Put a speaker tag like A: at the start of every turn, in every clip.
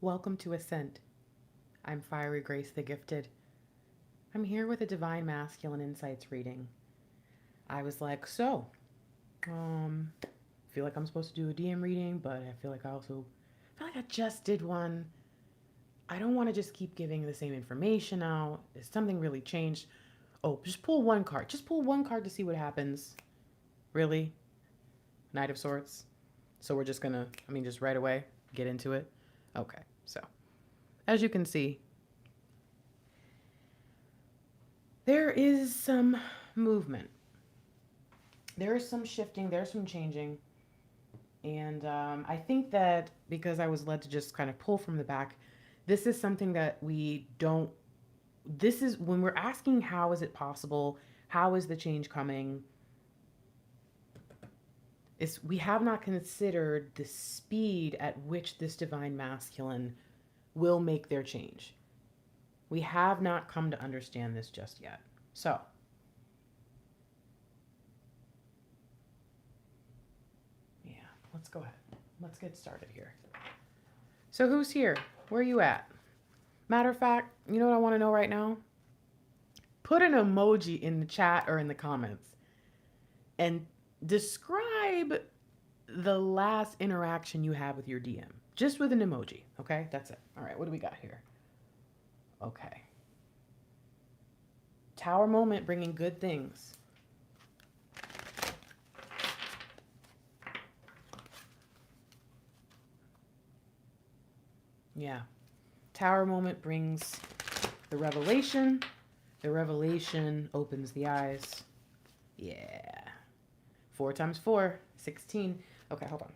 A: Welcome to ASCENT. I'm Fiery Grace the Gifted. I'm here with a Divine Masculine Insights reading. I was like, feel like I'm supposed to do a DM reading, but I feel like I just did one. I don't want to just keep giving the same information out. Is something really changed? Oh, just pull one card. Just pull one card to see what happens. Really? Knight of Swords. So we're just gonna, just right away get into it. Okay, so as you can see, there is some movement. There is some shifting, there's some changing. And I think that because I was led to just kind of pull from the back, this is something that this is when we're asking how is it possible, how is the change coming, we have not considered the speed at which this divine masculine will make their change. We have not come to understand this just yet. So, yeah, let's go ahead. Let's get started here. So who's here? Where are you at? Matter of fact, you know what I want to know right now? Put an emoji in the chat or in the comments and describe the last interaction you had with your DM. Just with an emoji, okay? That's it. All right, what do we got here? Okay. Tower moment bringing good things. Yeah. Tower moment brings the revelation. The revelation opens the eyes. Yeah. 4 times 4, 16. Okay, hold on.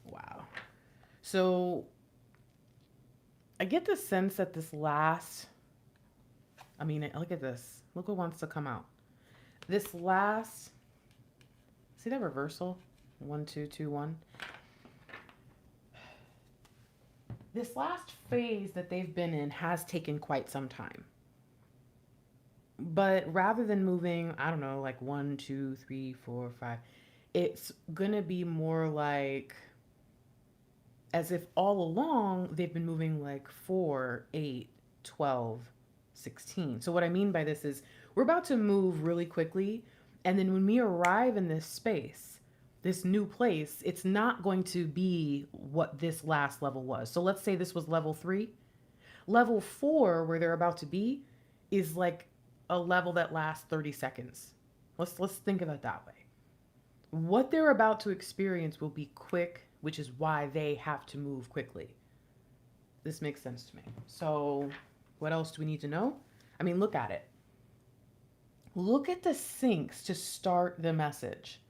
A: Wow. So I get the sense that this last, look at this. Look what wants to come out. This last, see that reversal? 1, 2, 2, 1. This last phase that they've been in has taken quite some time. But rather than moving, I don't know, like 1, 2, 3, 4, 5, it's going to be more like as if all along they've been moving like 4, 8, 12, 16. So what I mean by this is we're about to move really quickly. And then when we arrive in this space, this new place, it's not going to be what this last level was. So let's say this was level 3. Level 4, where they're about to be, is like a level that lasts 30 seconds. Let's think of it that way. What they're about to experience will be quick, which is why they have to move quickly. This makes sense to me. So what else do we need to know? Look at it. Look at the syncs to start the message.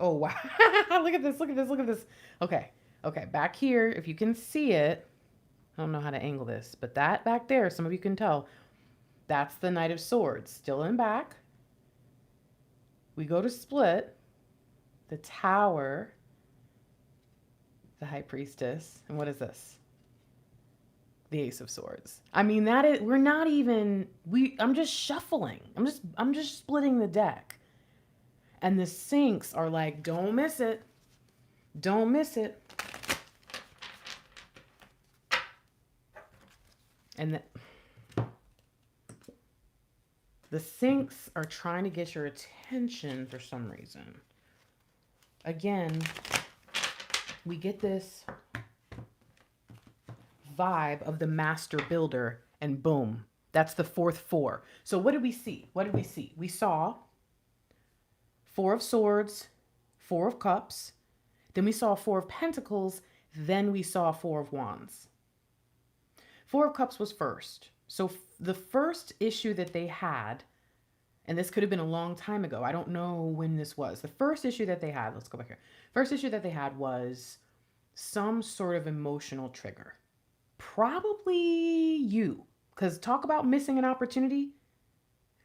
A: Oh, wow. Look at this. Look at this. Look at this. Okay. Okay. Back here, if you can see it, I don't know how to angle this, but that back there, some of you can tell, that's the Knight of Swords. Still in back. We go to split. The Tower. The High Priestess. And what is this? The Ace of Swords. We're not even, I'm just shuffling. I'm just splitting the deck. And the syncs are like, don't miss it. Don't miss it. And the syncs are trying to get your attention for some reason. Again, we get this vibe of the master builder, and boom, that's the 4th 4. So what did we see? What did we see? We saw 4 of Swords, 4 of Cups, then we saw 4 of Pentacles, then we saw 4 of Wands. 4 of Cups was first. So the first issue that they had, and this could have been a long time ago, I don't know when this was. The first issue that they had, let's go back here. First issue that they had was some sort of emotional trigger. Probably you, because talk about missing an opportunity,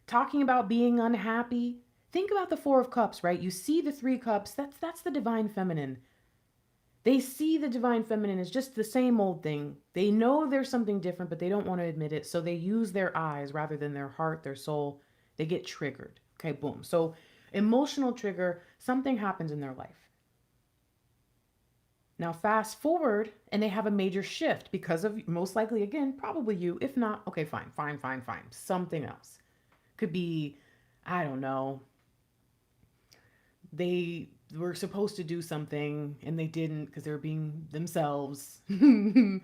A: talking about being unhappy. Think about the 4 of Cups, right? You see the 3 cups, that's the divine feminine. They see the divine feminine as just the same old thing. They know there's something different, but they don't want to admit it. So they use their eyes rather than their heart, their soul. They get triggered. Okay, boom. So emotional trigger, something happens in their life. Now, fast forward, and they have a major shift because of, most likely, again, probably you. If not, okay, fine. Something else. Could be, I don't know, they were supposed to do something and they didn't because they were being themselves. And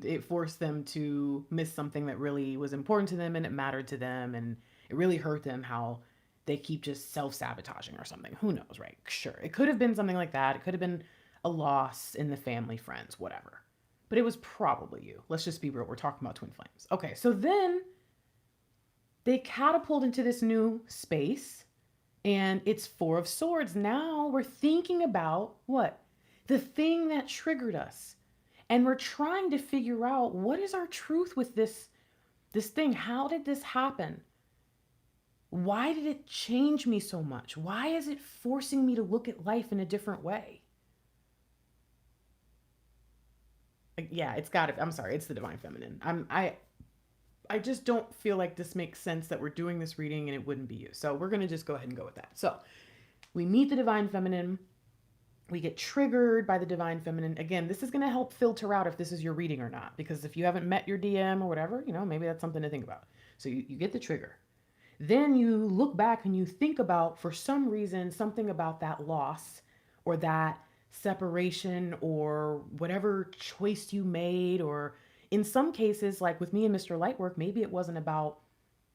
A: it forced them to miss something that really was important to them and it mattered to them. And it really hurt them how they keep just self-sabotaging or something. Who knows, right? Sure. It could have been something like that. It could have been a loss in the family, friends, whatever. But it was probably you. Let's just be real. We're talking about twin flames. Okay, so then they catapult into this new space and it's Four of Swords. Now we're thinking about what? The thing that triggered us. And we're trying to figure out what is our truth with this thing? How did this happen? Why did it change me so much? Why is it forcing me to look at life in a different way? Yeah, it's got to, I'm sorry, it's the divine feminine. I just don't feel like this makes sense that we're doing this reading and it wouldn't be you. So we're going to just go ahead and go with that. So we meet the divine feminine. We get triggered by the divine feminine. Again, this is going to help filter out if this is your reading or not. Because if you haven't met your DM or whatever, maybe that's something to think about. So you get the trigger. Then you look back and you think about, for some reason, something about that loss or that separation or whatever choice you made, or in some cases, like with me and Mr. Lightwork, maybe it wasn't about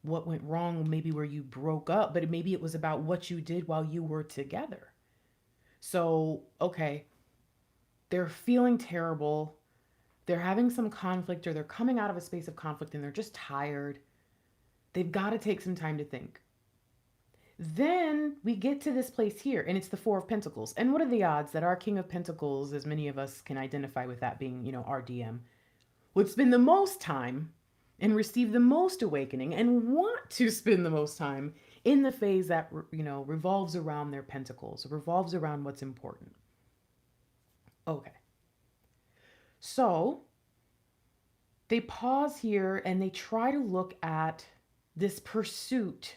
A: what went wrong, maybe where you broke up, but maybe it was about what you did while you were together. So, okay, they're feeling terrible. They're having some conflict, or they're coming out of a space of conflict and they're just tired. They've got to take some time to think. Then we get to this place here, and it's the Four of Pentacles. And what are the odds that our King of Pentacles, as many of us can identify with that being, our DM, would spend the most time and receive the most awakening and want to spend the most time in the phase that, revolves around their pentacles, revolves around what's important. Okay. So they pause here and they try to look at this pursuit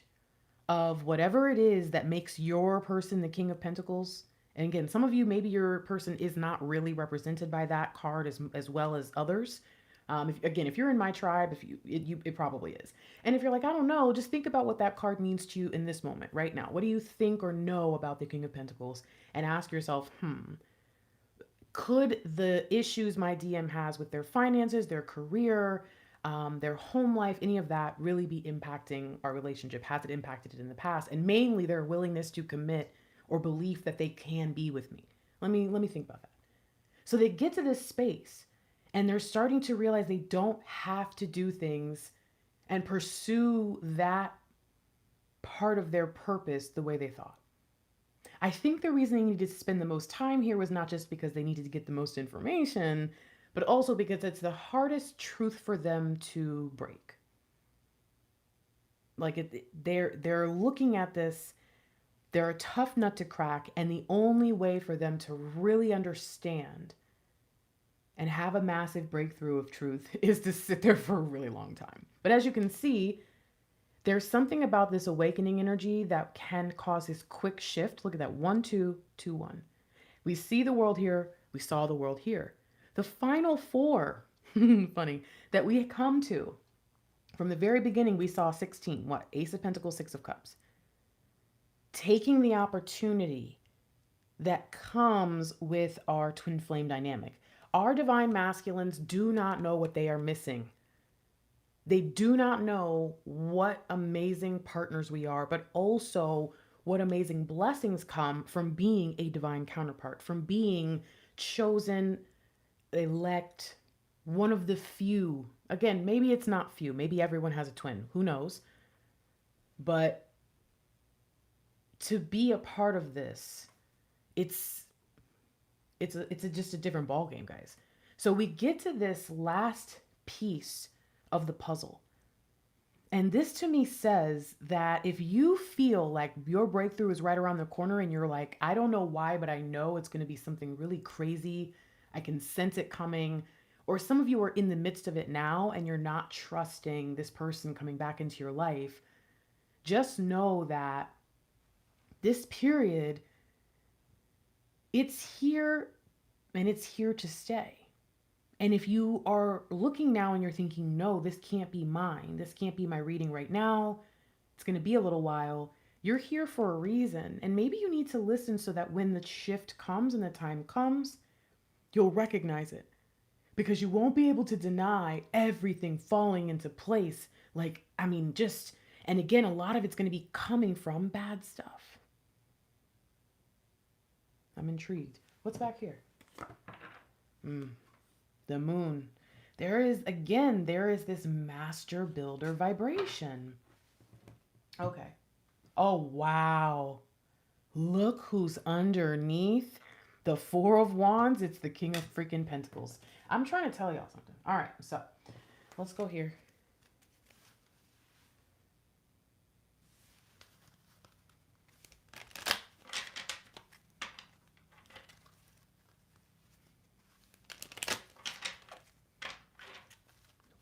A: of whatever it is that makes your person the King of Pentacles. And again, some of you, maybe your person is not really represented by that card as well as others. If you're in my tribe, it probably is. And if you're like, I don't know, just think about what that card means to you in this moment, right now. What do you think or know about the King of Pentacles? And ask yourself, could the issues my DM has with their finances, their career, their home life, any of that really be impacting our relationship? Has it impacted it in the past? And mainly their willingness to commit or belief that they can be with me. Let me think about that. So they get to this space and they're starting to realize they don't have to do things and pursue that part of their purpose the way they thought. I think the reason they needed to spend the most time here was not just because they needed to get the most information, but also because it's the hardest truth for them to break. Like they're looking at this, they're a tough nut to crack, and the only way for them to really understand and have a massive breakthrough of truth is to sit there for a really long time. But as you can see, there's something about this awakening energy that can cause this quick shift. Look at that, 1, 2, 2, 1. We see the world here, we saw the world here. The final four, funny, that we come to, from the very beginning, we saw 16. What? Ace of Pentacles, Six of Cups. Taking the opportunity that comes with our twin flame dynamic. Our divine masculines do not know what they are missing. They do not know what amazing partners we are, but also what amazing blessings come from being a divine counterpart, from being chosen, elect, one of the few. Again, maybe it's not few. Maybe everyone has a twin. Who knows? But to be a part of this, it's just a different ballgame, guys. So we get to this last piece of the puzzle. And this to me says that if you feel like your breakthrough is right around the corner and you're like, I don't know why, but I know it's going to be something really crazy. I can sense it coming. Or some of you are in the midst of it now and you're not trusting this person coming back into your life. Just know that this period, it's here and it's here to stay. And if you are looking now and you're thinking, no, this can't be mine, this can't be my reading right now, it's going to be a little while, you're here for a reason. And maybe you need to listen so that when the shift comes and the time comes, you'll recognize it. Because you won't be able to deny everything falling into place. Like, I mean, just, and again, a lot of it's going to be coming from bad stuff. I'm intrigued. What's back here? The moon. There is this master builder vibration. Okay. Oh, wow. Look who's underneath the Four of Wands. It's the King of freaking Pentacles. I'm trying to tell y'all something. All right, so let's go here.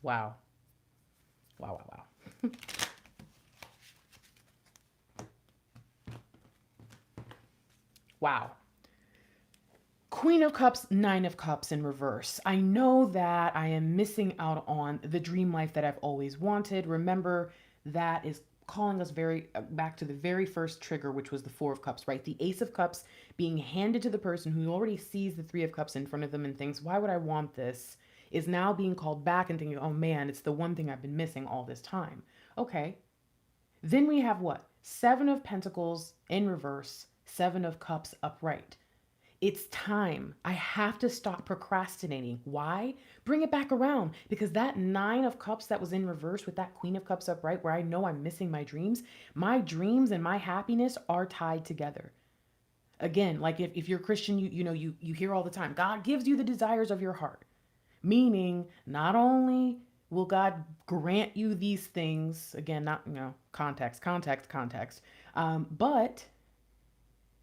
A: Wow. Wow, wow, wow. Wow. Queen of Cups, Nine of Cups in reverse. I know that I am missing out on the dream life that I've always wanted. Remember, that is calling us back to the very first trigger, which was the Four of Cups, right? The Ace of Cups being handed to the person who already sees the Three of Cups in front of them and thinks, why would I want this? Is now being called back and thinking, oh man, it's the one thing I've been missing all this time. Okay. Then we have what? Seven of Pentacles in reverse, Seven of Cups upright. It's time. I have to stop procrastinating. Why? Bring it back around, because that Nine of Cups that was in reverse with that Queen of Cups upright, where I know I'm missing my dreams and my happiness are tied together. Again, like if you're Christian, you hear all the time, God gives you the desires of your heart. Meaning, not only will God grant you these things, again, not, context, but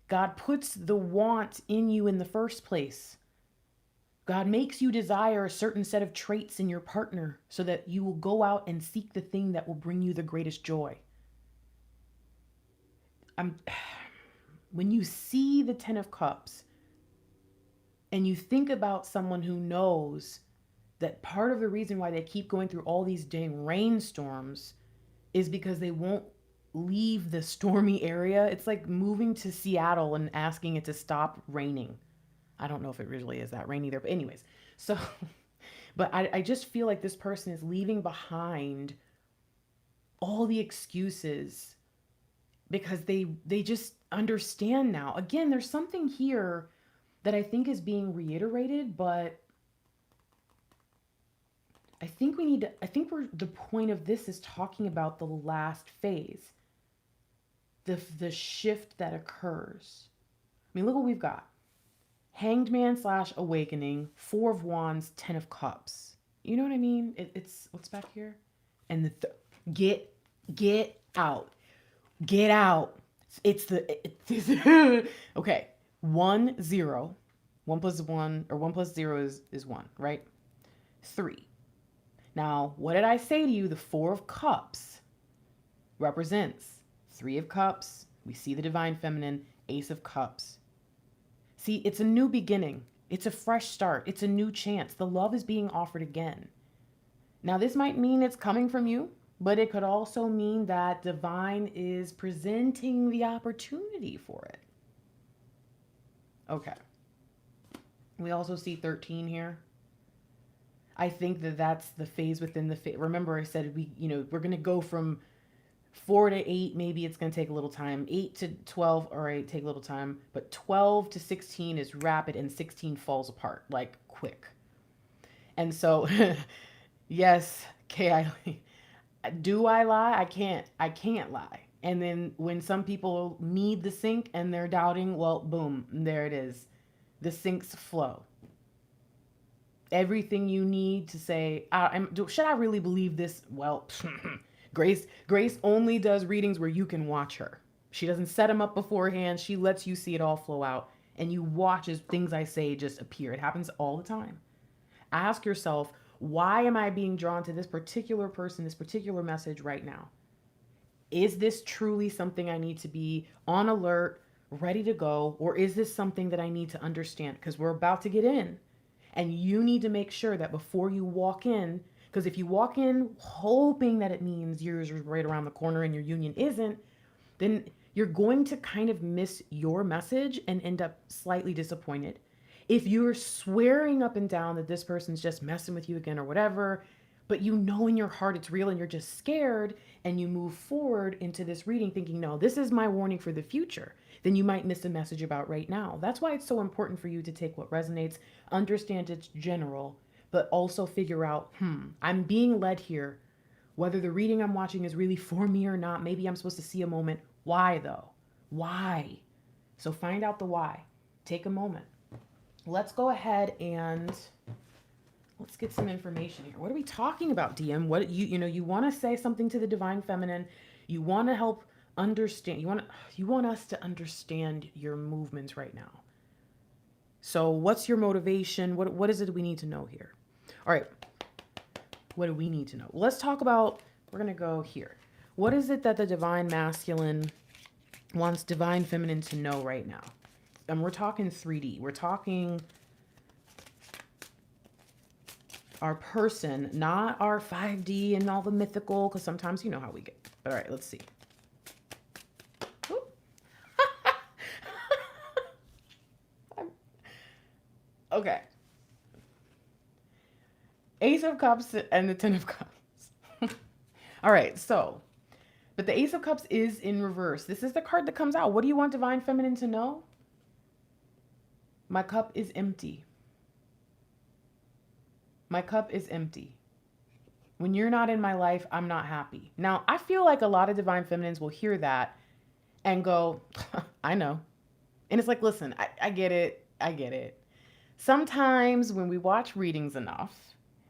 A: God puts the want in you in the first place. God makes you desire a certain set of traits in your partner so that you will go out and seek the thing that will bring you the greatest joy. When you see the Ten of Cups and you think about someone who knows that part of the reason why they keep going through all these dang rainstorms is because they won't leave the stormy area. It's like moving to Seattle and asking it to stop raining. I don't know if it really is that rainy there, but anyways. So, but I just feel like this person is leaving behind all the excuses because they just understand now. Again, there's something here that I think is being reiterated, but I think the point of this is talking about the last phase, the shift that occurs. I mean, look what we've got. Hanged Man / awakening, Four of Wands, Ten of Cups. You know what I mean? It's what's back here? And get out. Get out. It's okay. 1 0. 1 plus 1 or 1 plus 0 is 1, right? 3. Now, what did I say to you? The Four of Cups represents Three of Cups. We see the Divine Feminine, Ace of Cups. See, it's a new beginning. It's a fresh start. It's a new chance. The love is being offered again. Now, this might mean it's coming from you, but it could also mean that Divine is presenting the opportunity for it. Okay. We also see 13 here. I think that's the phase within the phase. Remember, I said we're going to go from 4 to 8. Maybe it's going to take a little time. 8 to 12, all right, take a little time. But 12 to 16 is rapid, and 16 falls apart like quick. And so, yes, do I lie? I can't lie. And then when some people need the sink and they're doubting, well, boom, there it is. The sinks flow. Everything you need to say, should I really believe this? Well, Grace only does readings where you can watch her. She doesn't set them up beforehand. She lets you see it all flow out, and you watch as things I say just appear. It happens all the time. Ask yourself, why am I being drawn to this particular person, this particular message right now? Is this truly something I need to be on alert, ready to go, or is this something that I need to understand? Because we're about to get in, and you need to make sure that before you walk in, because if you walk in hoping that it means yours is right around the corner and your union isn't, then you're going to kind of miss your message and end up slightly disappointed. If you're swearing up and down that this person's just messing with you again or whatever, but you know in your heart it's real and you're just scared, and you move forward into this reading thinking, no, this is my warning for the future, then you might miss a message about right now. That's why it's so important for you to take what resonates, understand it's general, but also figure out, I'm being led here. Whether the reading I'm watching is really for me or not, maybe I'm supposed to see a moment. Why though? Why? So find out the why. Take a moment. Let's go ahead and let's get some information here. What are we talking about, DM? What you want to say something to the divine feminine. You want to help understand. You want us to understand your movements right now. So what's your motivation? What is it we need to know here? All right. What do we need to know? Let's talk about, we're going to go here. What is it that the divine masculine wants divine feminine to know right now? And we're talking 3D. We're talking our person, not our 5D and all the mythical, because sometimes you know how we get. All right, let's see. Okay. Ace of Cups and the Ten of Cups. All right, so, but the Ace of Cups is in reverse. This is the card that comes out. What do you want divine feminine to know? My cup is empty. My cup is empty. When you're not in my life, I'm not happy. Now, I feel like a lot of divine feminines will hear that and go, I know. And it's like, listen, I get it. I get it. Sometimes when we watch readings enough,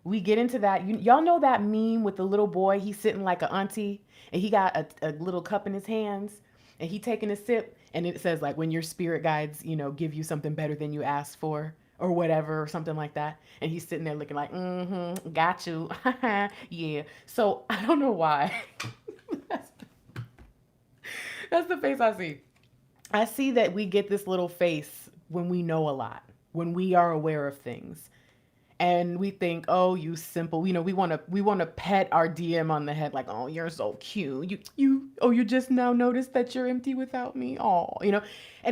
A: we get into that. Y'all know that meme with the little boy? He's sitting like an auntie and he got a little cup in his hands and he taking a sip. And it says like, when your spirit guides, give you something better than you asked for or whatever, or something like that. And he's sitting there looking like, got you. Yeah. So I don't know why. That's the face I see. I see that we get this little face when we know a lot, when we are aware of things. And we think, oh, you simple, we want to pet our DM on the head like, oh, you're so cute. You just now noticed that you're empty without me. Oh, and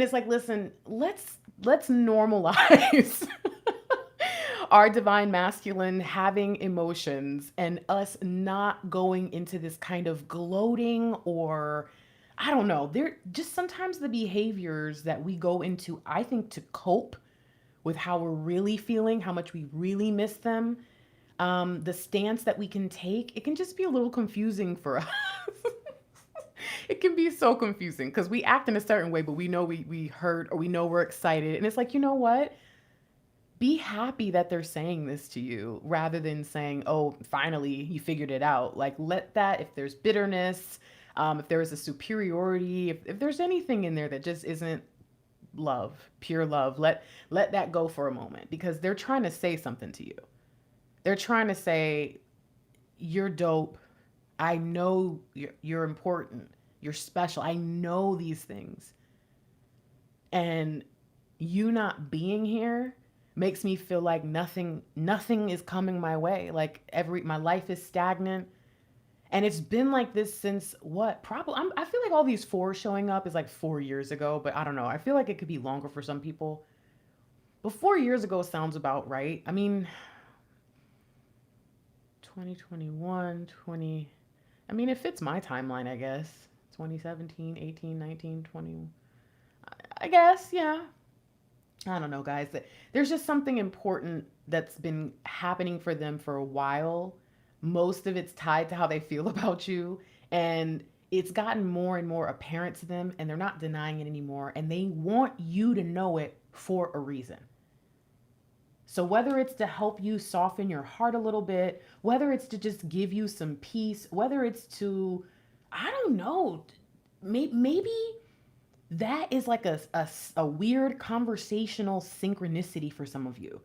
A: it's like, listen, let's normalize our divine masculine having emotions and us not going into this kind of gloating or I don't know. They're just sometimes the behaviors that we go into, I think, to cope with how we're really feeling, how much we really miss them, the stance that we can take, it can just be a little confusing for us. It can be so confusing because we act in a certain way, but we know we hurt or we know we're excited. And it's like, you know what? Be happy that they're saying this to you rather than saying, oh, finally you figured it out. Like let that, if there's bitterness, if there is a superiority, if there's anything in there that just isn't love, pure love, let that go for a moment because they're trying to say something to you. They're trying to say, you're dope. I know you're important. You're special. I know these things. And you not being here makes me feel like nothing is coming my way. Like my life is stagnant. And it's been like this since what? Probably, I feel like all these fours showing up is like 4 years ago, but I don't know. I feel like it could be longer for some people. But 4 years ago sounds about right. I mean, 2021, it fits my timeline, I guess. 2017, 18, 19, 20. I guess, yeah. I don't know, guys. There's just something important that's been happening for them for a while. Most of it's tied to how they feel about you. And it's gotten more and more apparent to them, and they're not denying it anymore. And they want you to know it for a reason. So whether it's to help you soften your heart a little bit, whether it's to just give you some peace, whether it's to, I don't know, maybe that is like a weird conversational synchronicity for some of you.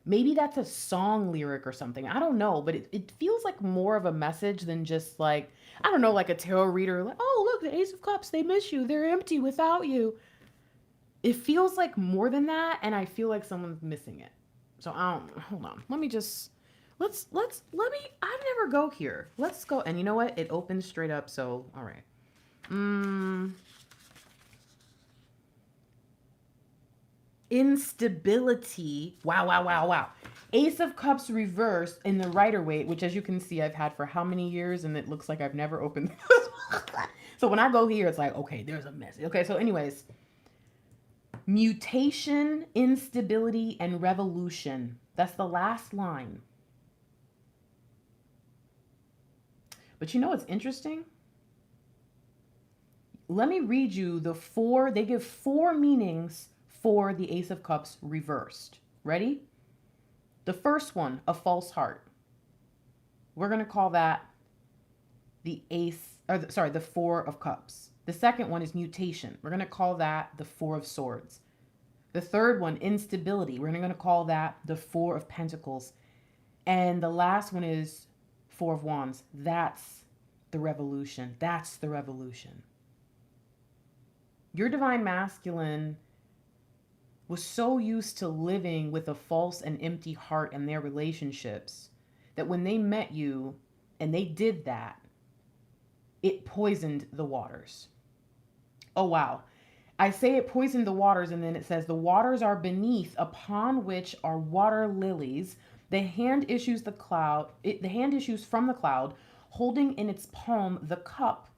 A: Maybe that's a song lyric or something. I don't know, but it feels like more of a message than just like, I don't know, like a tarot reader, like, oh, look, the Ace of Cups, they miss you. They're empty without you. It feels like more than that, and I feel like someone's missing it. So I don't, hold on. Let me just, let me, I never go here. Let's go. And you know what? It opens straight up. So, all right. Instability. Wow, wow, wow, wow. Ace of Cups reversed in the Rider-Waite, which as you can see, I've had for how many years, and it looks like I've never opened. So when I go here, it's like, okay, there's a message. Okay, so anyways, mutation, instability, and revolution. That's the last line. But you know what's interesting? Let me read you the four. They give four meanings for the Ace of Cups reversed. Ready? The first one, a false heart. We're going to call that the the Four of Cups. The second one is mutation. We're going to call that the Four of Swords. The third one, instability. We're going to call that the Four of Pentacles. And the last one is Four of Wands. That's the revolution. That's the revolution. Your divine masculine was so used to living with a false and empty heart in their relationships that when they met you and they did that, it poisoned the waters. Oh, wow. I say it poisoned the waters, and then it says, the waters are beneath, upon which are water lilies. The hand issues from the cloud, holding in its palm the cup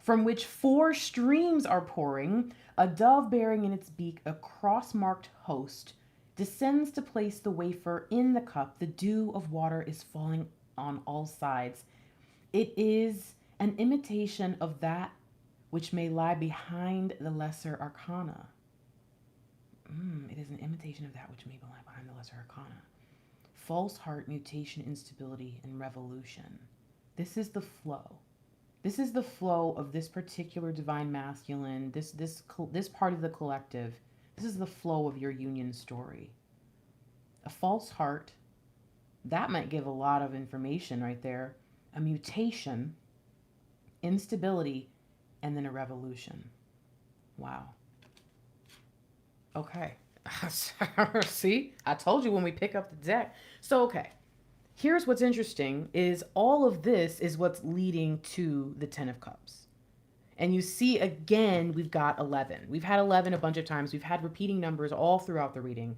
A: from which four streams are pouring. A dove bearing in its beak a cross-marked host descends to place the wafer in the cup. The dew of water is falling on all sides. It is an imitation of that which may lie behind the lesser arcana. It is an imitation of that which may lie behind the lesser arcana. False heart, mutation, instability, and revolution. This is the flow. This is the flow of this particular divine masculine, this part of the collective. This is the flow of your union story. A false heart, that might give a lot of information right there. A mutation, instability, and then a revolution. Wow. Okay. See, I told you when we pick up the deck. So, okay. Here's what's interesting is all of this is what's leading to the 10 of Cups. And you see, again, we've got 11. We've had 11 a bunch of times. We've had repeating numbers all throughout the reading.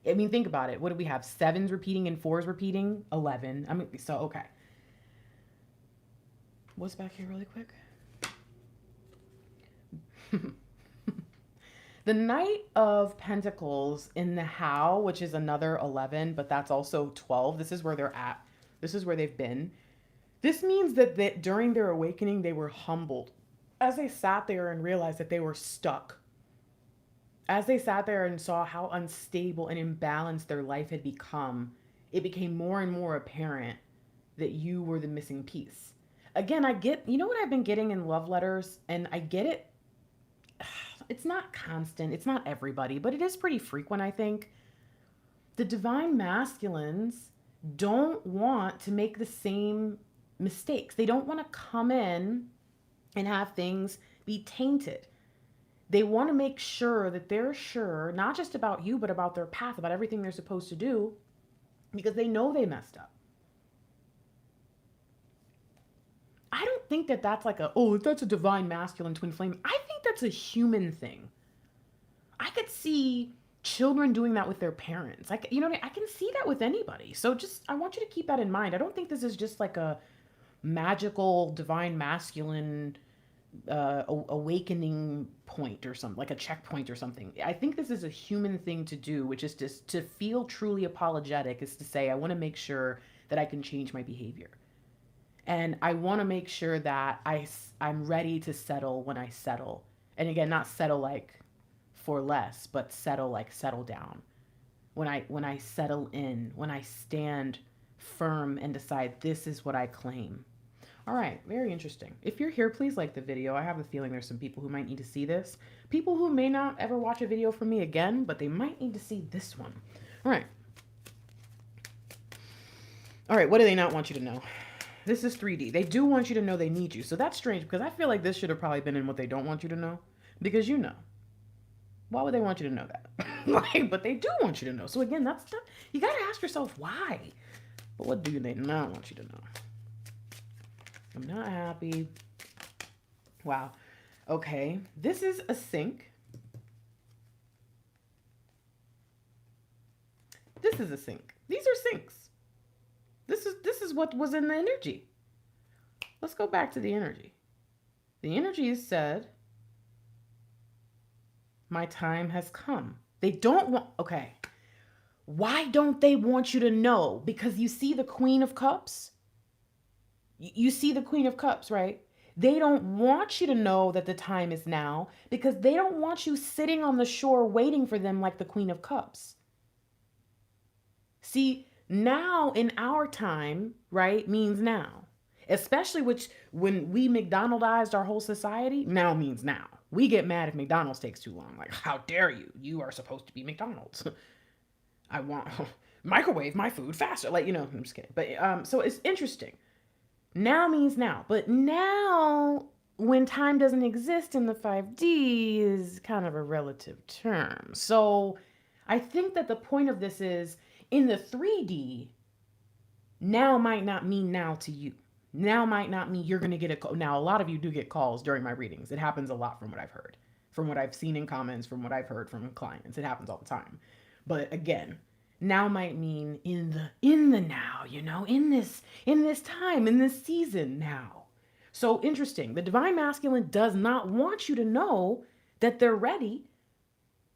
A: I mean, think about it. What do we have? 7s repeating and 4s repeating? 11. I mean, so, okay. What's back here really quick? The Knight of Pentacles in the How, which is another 11, but that's also 12. This is where they're at. This is where they've been. This means that during their awakening, they were humbled. As they sat there and realized that they were stuck. As they sat there and saw how unstable and imbalanced their life had become, it became more and more apparent that you were the missing piece. Again, you know what I've been getting in love letters, and I get it. It's not constant. It's not everybody, but it is pretty frequent, I think. The divine masculines don't want to make the same mistakes. They don't want to come in and have things be tainted. They want to make sure that they're sure, not just about you, but about their path, about everything they're supposed to do, because they know they messed up. I don't think that that's like that's a divine masculine twin flame. I think that's a human thing. I could see children doing that with their parents. Like, you know what I mean? I can see that with anybody. So I want you to keep that in mind. I don't think this is just like a magical divine masculine awakening point or something, like a checkpoint or something. I think this is a human thing to do, which is just to feel truly apologetic, is to say, I want to make sure that I can change my behavior. And I want to make sure that I'm ready to settle when I settle. And again, not settle like for less, but settle like settle down. when I settle in, when I stand firm and decide this is what I claim. All right, very interesting. If you're here, please like the video. I have a feeling there's some people who might need to see this. People who may not ever watch a video from me again, but they might need to see this one. All right. All right, what do they not want you to know? This is 3D. They do want you to know they need you. So that's strange because I feel like this should have probably been in what they don't want you to know. Because you know. Why would they want you to know that? Like, but they do want you to know. So again, that's stuff. You got to ask yourself why. But what do they not want you to know? I'm not happy. Wow. Okay. This is a sink. This is a sink. These are sinks. This is what was in the energy. Let's go back to the energy. The energy is said, my time has come. They don't want, okay. Why don't they want you to know? Because you see the Queen of Cups? You see the Queen of Cups, right? They don't want you to know that the time is now because they don't want you sitting on the shore waiting for them like the Queen of Cups. See, now in our time, right, means now. Especially when we McDonaldized our whole society, now means now. We get mad if McDonald's takes too long. Like, how dare you? You are supposed to be McDonald's. I want microwave my food faster. Like, I'm just kidding. But so it's interesting. Now means now. But now, when time doesn't exist in the 5D, is kind of a relative term. So I think that the point of this is, in the 3D, now might not mean now to you. Now might not mean you're going to get a call. Now, a lot of you do get calls during my readings. It happens a lot from what I've heard, from what I've seen in comments, from what I've heard from clients. It happens all the time. But again, now might mean in the now, in this time, in this season now. So interesting. The divine masculine does not want you to know that they're ready.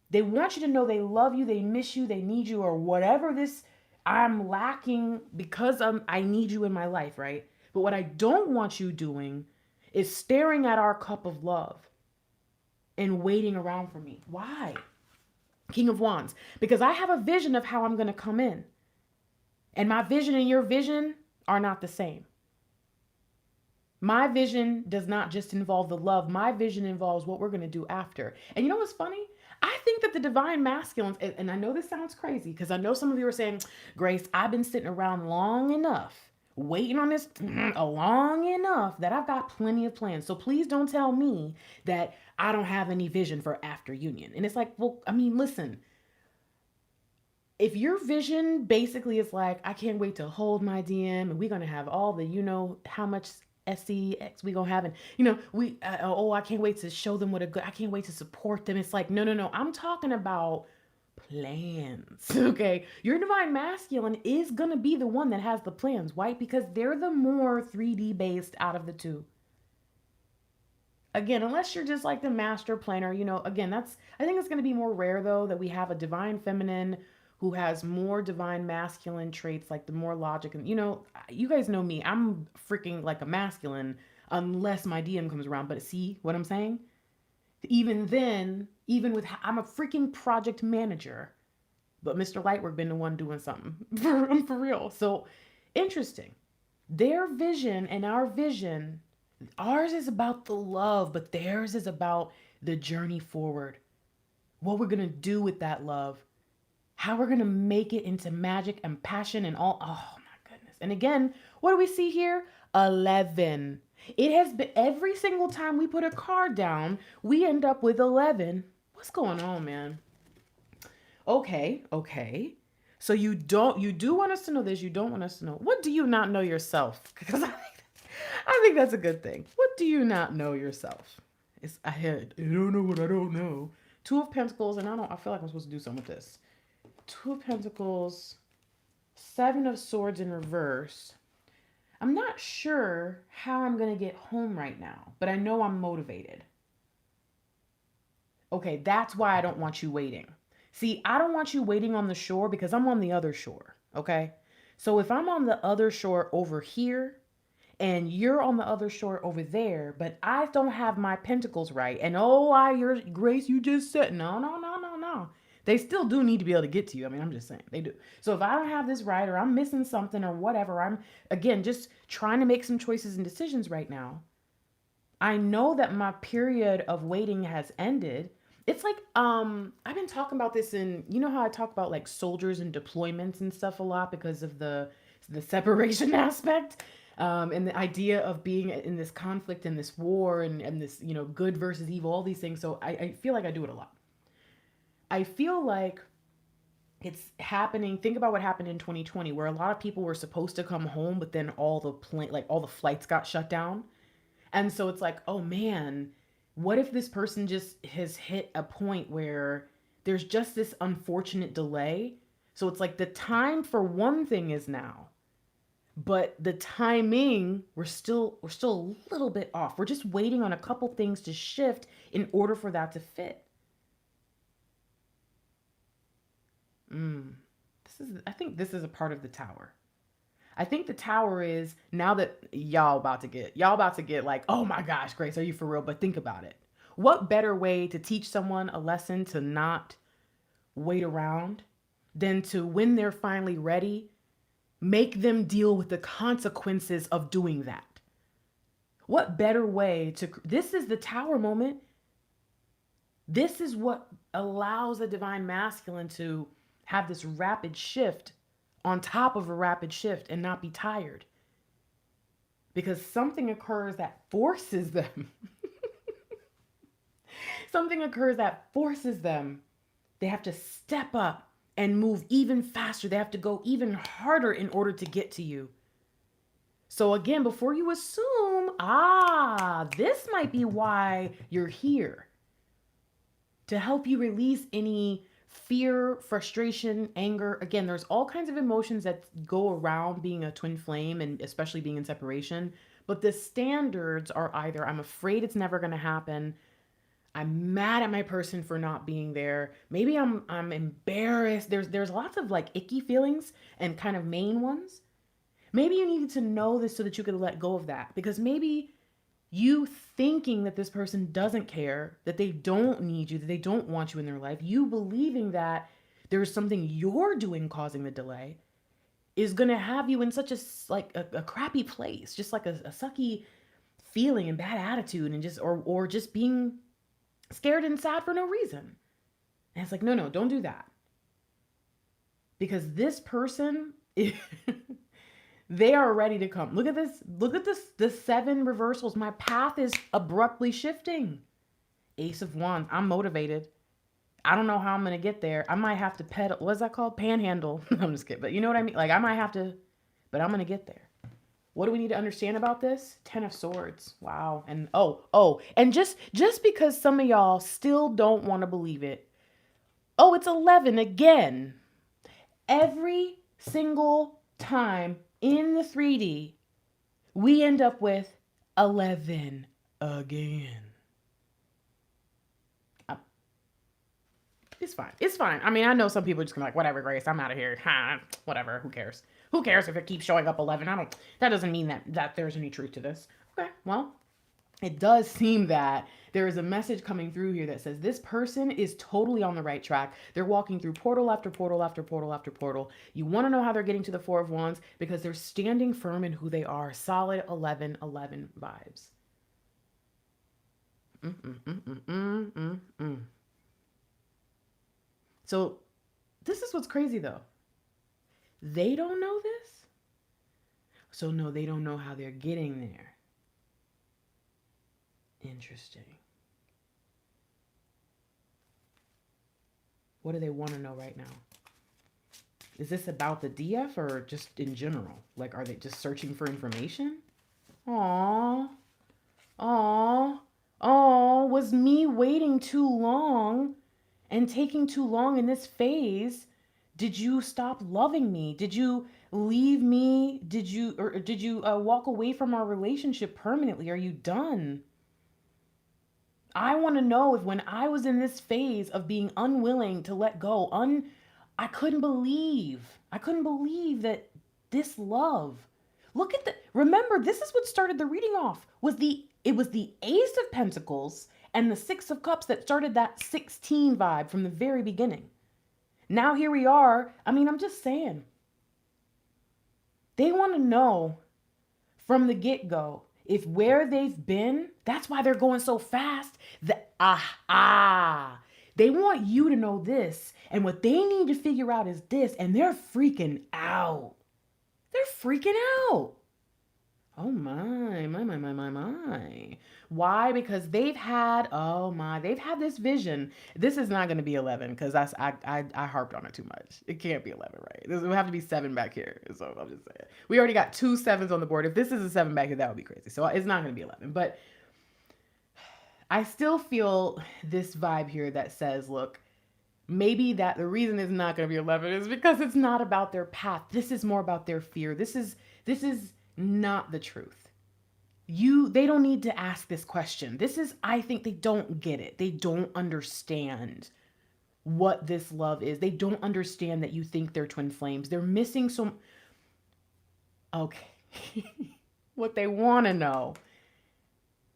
A: They want you to know they love you, they miss you, they need you, or whatever this I'm lacking because I need you in my life, right? But what I don't want you doing is staring at our cup of love and waiting around for me. Why? King of Wands. Because I have a vision of how I'm going to come in. And my vision and your vision are not the same. My vision does not just involve the love. My vision involves what we're going to do after. And you know what's funny? I think that the divine masculines, and I know this sounds crazy because I know some of you are saying, Grace, I've been sitting around long enough, waiting on this long enough that I've got plenty of plans. So please don't tell me that I don't have any vision for after union. And it's like, well, I mean, listen, if your vision basically is like, I can't wait to hold my DM and we're going to have all the, how much SCX we gonna have, and I can't wait to show them I can't wait to support them. It's like, no, I'm talking about plans. Okay, your divine masculine is gonna be the one that has the plans. Why? Because they're the more 3D based out of the two. Again, unless you're just like the master planner, again, I think it's gonna be more rare though that we have a divine feminine who has more divine masculine traits, like the more logic. And, you guys know me. I'm freaking like a masculine unless my DM comes around. But see what I'm saying? Even then, I'm a freaking project manager. But Mr. Lightwork been the one doing something for real. So interesting. Their vision and our vision, ours is about the love, but theirs is about the journey forward. What we're going to do with that love. How we're going to make it into magic and passion and all. Oh my goodness. And again, what do we see here? 11. It has been every single time we put a card down, we end up with 11. What's going on, man? Okay. So you do want us to know this. You don't want us to know. What do you not know yourself? Because I think that's a good thing. What do you not know yourself? I don't know what I don't know. 2 of Pentacles. And I feel like I'm supposed to do something with this. 2 of Pentacles, 7 of Swords in reverse. I'm not sure how I'm going to get home right now, but I know I'm motivated. Okay, that's why I don't want you waiting. See, I don't want you waiting on the shore because I'm on the other shore, okay? So if I'm on the other shore over here and you're on the other shore over there, but I don't have my pentacles right, and Grace, you just said, no. They still do need to be able to get to you. I mean, I'm just saying they do. So if I don't have this right, or I'm missing something or whatever, I'm again just trying to make some choices and decisions right now. I know that my period of waiting has ended. It's like I've been talking about this in, you know how I talk about like soldiers and deployments and stuff a lot because of the separation aspect, and the idea of being in this conflict and this war and this, you know, good versus evil, all these things. So I feel like I do it a lot. I feel like it's happening. Think about what happened in 2020, where a lot of people were supposed to come home, but then all the flights got shut down. And so it's like, oh man, what if this person just has hit a point where there's just this unfortunate delay? So it's like the time for one thing is now, but the timing, we're still a little bit off. We're just waiting on a couple things to shift in order for that to fit. I think this is a part of the tower. I think the tower is, now that y'all about to get like, oh my gosh, Grace, are you for real? But think about it. What better way to teach someone a lesson to not wait around than to, when they're finally ready, make them deal with the consequences of doing that? What better way to, this is the tower moment. This is what allows the divine masculine to have this rapid shift on top of a rapid shift and not be tired. Because something occurs that forces them. Something occurs that forces them. They have to step up and move even faster. They have to go even harder in order to get to you. So again, before you assume, this might be why you're here. To help you release any fear, frustration, anger. Again, there's all kinds of emotions that go around being a twin flame and especially being in separation. But the standards are either I'm afraid it's never going to happen. I'm mad at my person for not being there. Maybe I'm embarrassed. There's lots of like icky feelings and kind of main ones. Maybe you needed to know this so that you could let go of that, because maybe you thinking that this person doesn't care, that they don't need you, that they don't want you in their life, you believing that there's something you're doing causing the delay, is going to have you in such a crappy place, just like a sucky feeling and bad attitude, and or just being scared and sad for no reason. And it's like, no, don't do that. Because this person, they are ready to come. Look at this, the 7 reversals. My path is abruptly shifting. Ace of Wands. I'm motivated. I don't know how I'm going to get there. I might have to pedal. What's that called? Panhandle. I'm just kidding. But you know what I mean? Like I might have to, but I'm going to get there. What do we need to understand about this? 10 of Swords. Wow. And and just because some of y'all still don't want to believe it. Oh, it's 11 again. Every single time in the 3D, we end up with 11 again. It's fine. It's fine. I mean, I know some people are just gonna be like, whatever, Grace, I'm out of here. Whatever. Who cares? Who cares if it keeps showing up 11? That doesn't mean that there's any truth to this. Okay, well, it does seem that there is a message coming through here that says this person is totally on the right track. They're walking through portal after portal after portal after portal. You want to know how they're getting to the 4 of Wands? Because they're standing firm in who they are. Solid 11-11 vibes. So this is what's crazy though. They don't know this. So no, they don't know how they're getting there. Interesting. What do they want to know right now? Is this about the DF or just in general? Like, are they just searching for information? Aww. Was me waiting too long and taking too long in this phase? Did you stop loving me? Did you leave me? Did you walk away from our relationship permanently? Are you done? I want to know if when I was in this phase of being unwilling to let go, I couldn't believe that this love. Remember, this is what started the reading off. It was the Ace of Pentacles and the 6 of Cups that started that 16 vibe from the very beginning. Now here we are. I mean, I'm just saying. They want to know from the get-go if where they've been, that's why they're going so fast. They want you to know this. And what they need to figure out is this. And they're freaking out. They're freaking out. Oh my. Why? Because they've had this vision. This is not going to be 11 because I harped on it too much. It can't be 11, right? This will have to be 7 back here. So I'm just saying. We already got 2 7s on the board. If this is a 7 back here, that would be crazy. So it's not going to be 11. But I still feel this vibe here that says, look, maybe that the reason it's not going to be 11 is because it's not about their path. This is more about their fear. This is not the truth. They don't need to ask this question. I think they don't get it. They don't understand what this love is. They don't understand that you think they're twin flames. They're missing okay. What they want to know.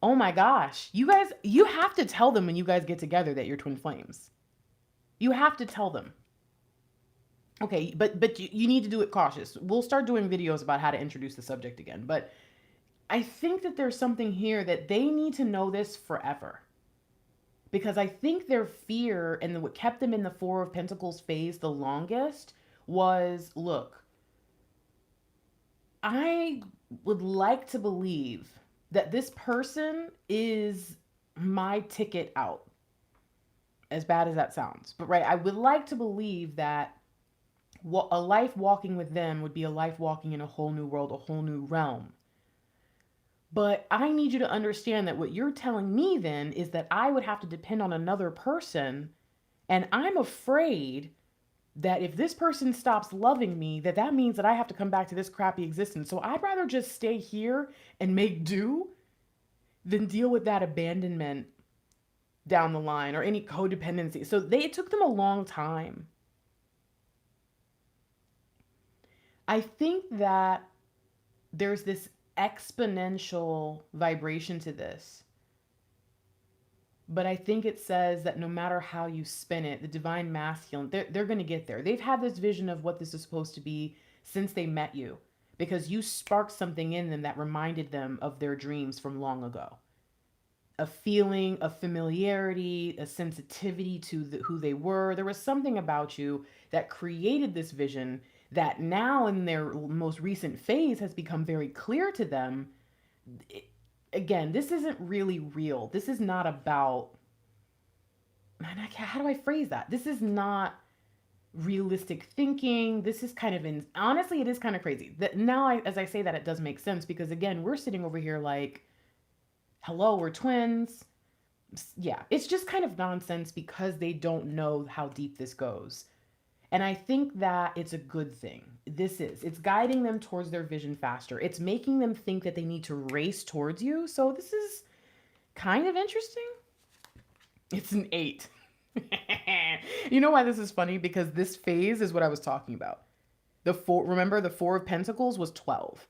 A: Oh my gosh. You have to tell them when you guys get together that you're twin flames. You have to tell them. Okay, but you need to do it cautious. We'll start doing videos about how to introduce the subject again. But I think that there's something here that they need to know this forever. Because I think their fear and what kept them in the 4 of Pentacles phase the longest was, look, I would like to believe that this person is my ticket out. As bad as that sounds. But right, I would like to believe that a life walking with them would be a life walking in a whole new world, a whole new realm. But I need you to understand that what you're telling me then is that I would have to depend on another person. And I'm afraid that if this person stops loving me, that means that I have to come back to this crappy existence. So I'd rather just stay here and make do than deal with that abandonment down the line or any codependency. So it took them a long time. I think that there's this exponential vibration to this. But I think it says that no matter how you spin it, the divine masculine, they're going to get there. They've had this vision of what this is supposed to be since they met you, because you sparked something in them that reminded them of their dreams from long ago. A feeling of familiarity, a sensitivity to who they were. There was something about you that created this vision that now in their most recent phase has become very clear to them. Again, this isn't really real. This is not about, how do I phrase that? This is not realistic thinking. This is kind of, honestly, it is kind of crazy. That now, as I say that, it does make sense because, again, we're sitting over here like, hello, we're twins. Yeah, it's just kind of nonsense because they don't know how deep this goes. And I think that it's a good thing. It's guiding them towards their vision faster. It's making them think that they need to race towards you. So this is kind of interesting. It's an 8. You know why this is funny? Because this phase is what I was talking about. Remember the 4 of Pentacles was 12.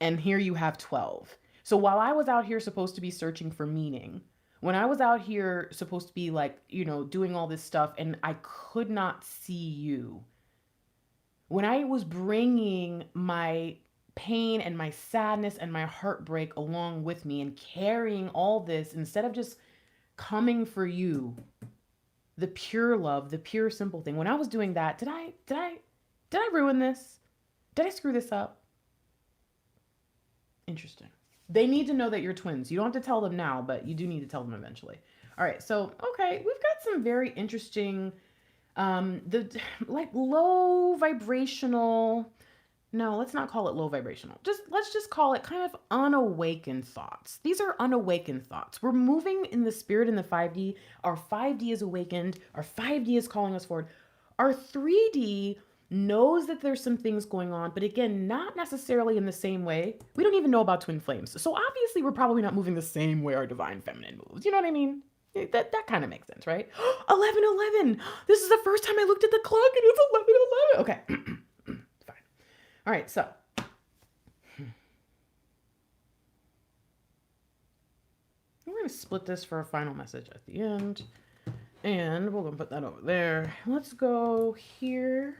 A: And here you have 12. So while I was out here supposed to be searching for meaning, when I was out here supposed to be like, doing all this stuff and I could not see you, when I was bringing my pain and my sadness and my heartbreak along with me and carrying all this, instead of just coming for you, the pure love, the pure simple thing, when I was doing that, did I ruin this? Did I screw this up? Interesting. They need to know that you're twins. You don't have to tell them now, but you do need to tell them eventually. All right. So, okay. We've got some very interesting, low vibrational. No, let's not call it low vibrational. Let's just call it kind of unawakened thoughts. These are unawakened thoughts. We're moving in the spirit in the 5D. Our 5D is awakened. Our 5D is calling us forward. Our 3D knows that there's some things going on, but again, not necessarily in the same way. We don't even know about twin flames. So obviously we're probably not moving the same way our divine feminine moves. You know what I mean? That kind of makes sense, right? 11:11. This is the first time I looked at the clock and it's 11:11. Okay. Fine. All right. So we're going to split this for a final message at the end. And we're gonna put that over there. Let's go here.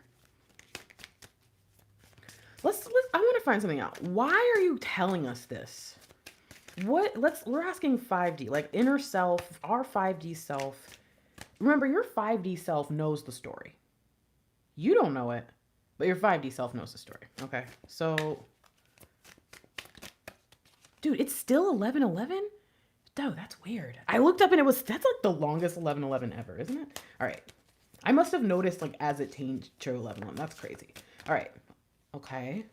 A: I want to find something out. Why are you telling us this? We're asking 5D, like inner self, our 5D self. Remember, your 5D self knows the story. You don't know it, but your 5D self knows the story. Okay, so, dude, it's still 11:11. Dude, that's weird. I looked up and that's like the longest 11:11 ever, isn't it? All right, I must have noticed like as it changed to 11:11. That's crazy. All right, okay.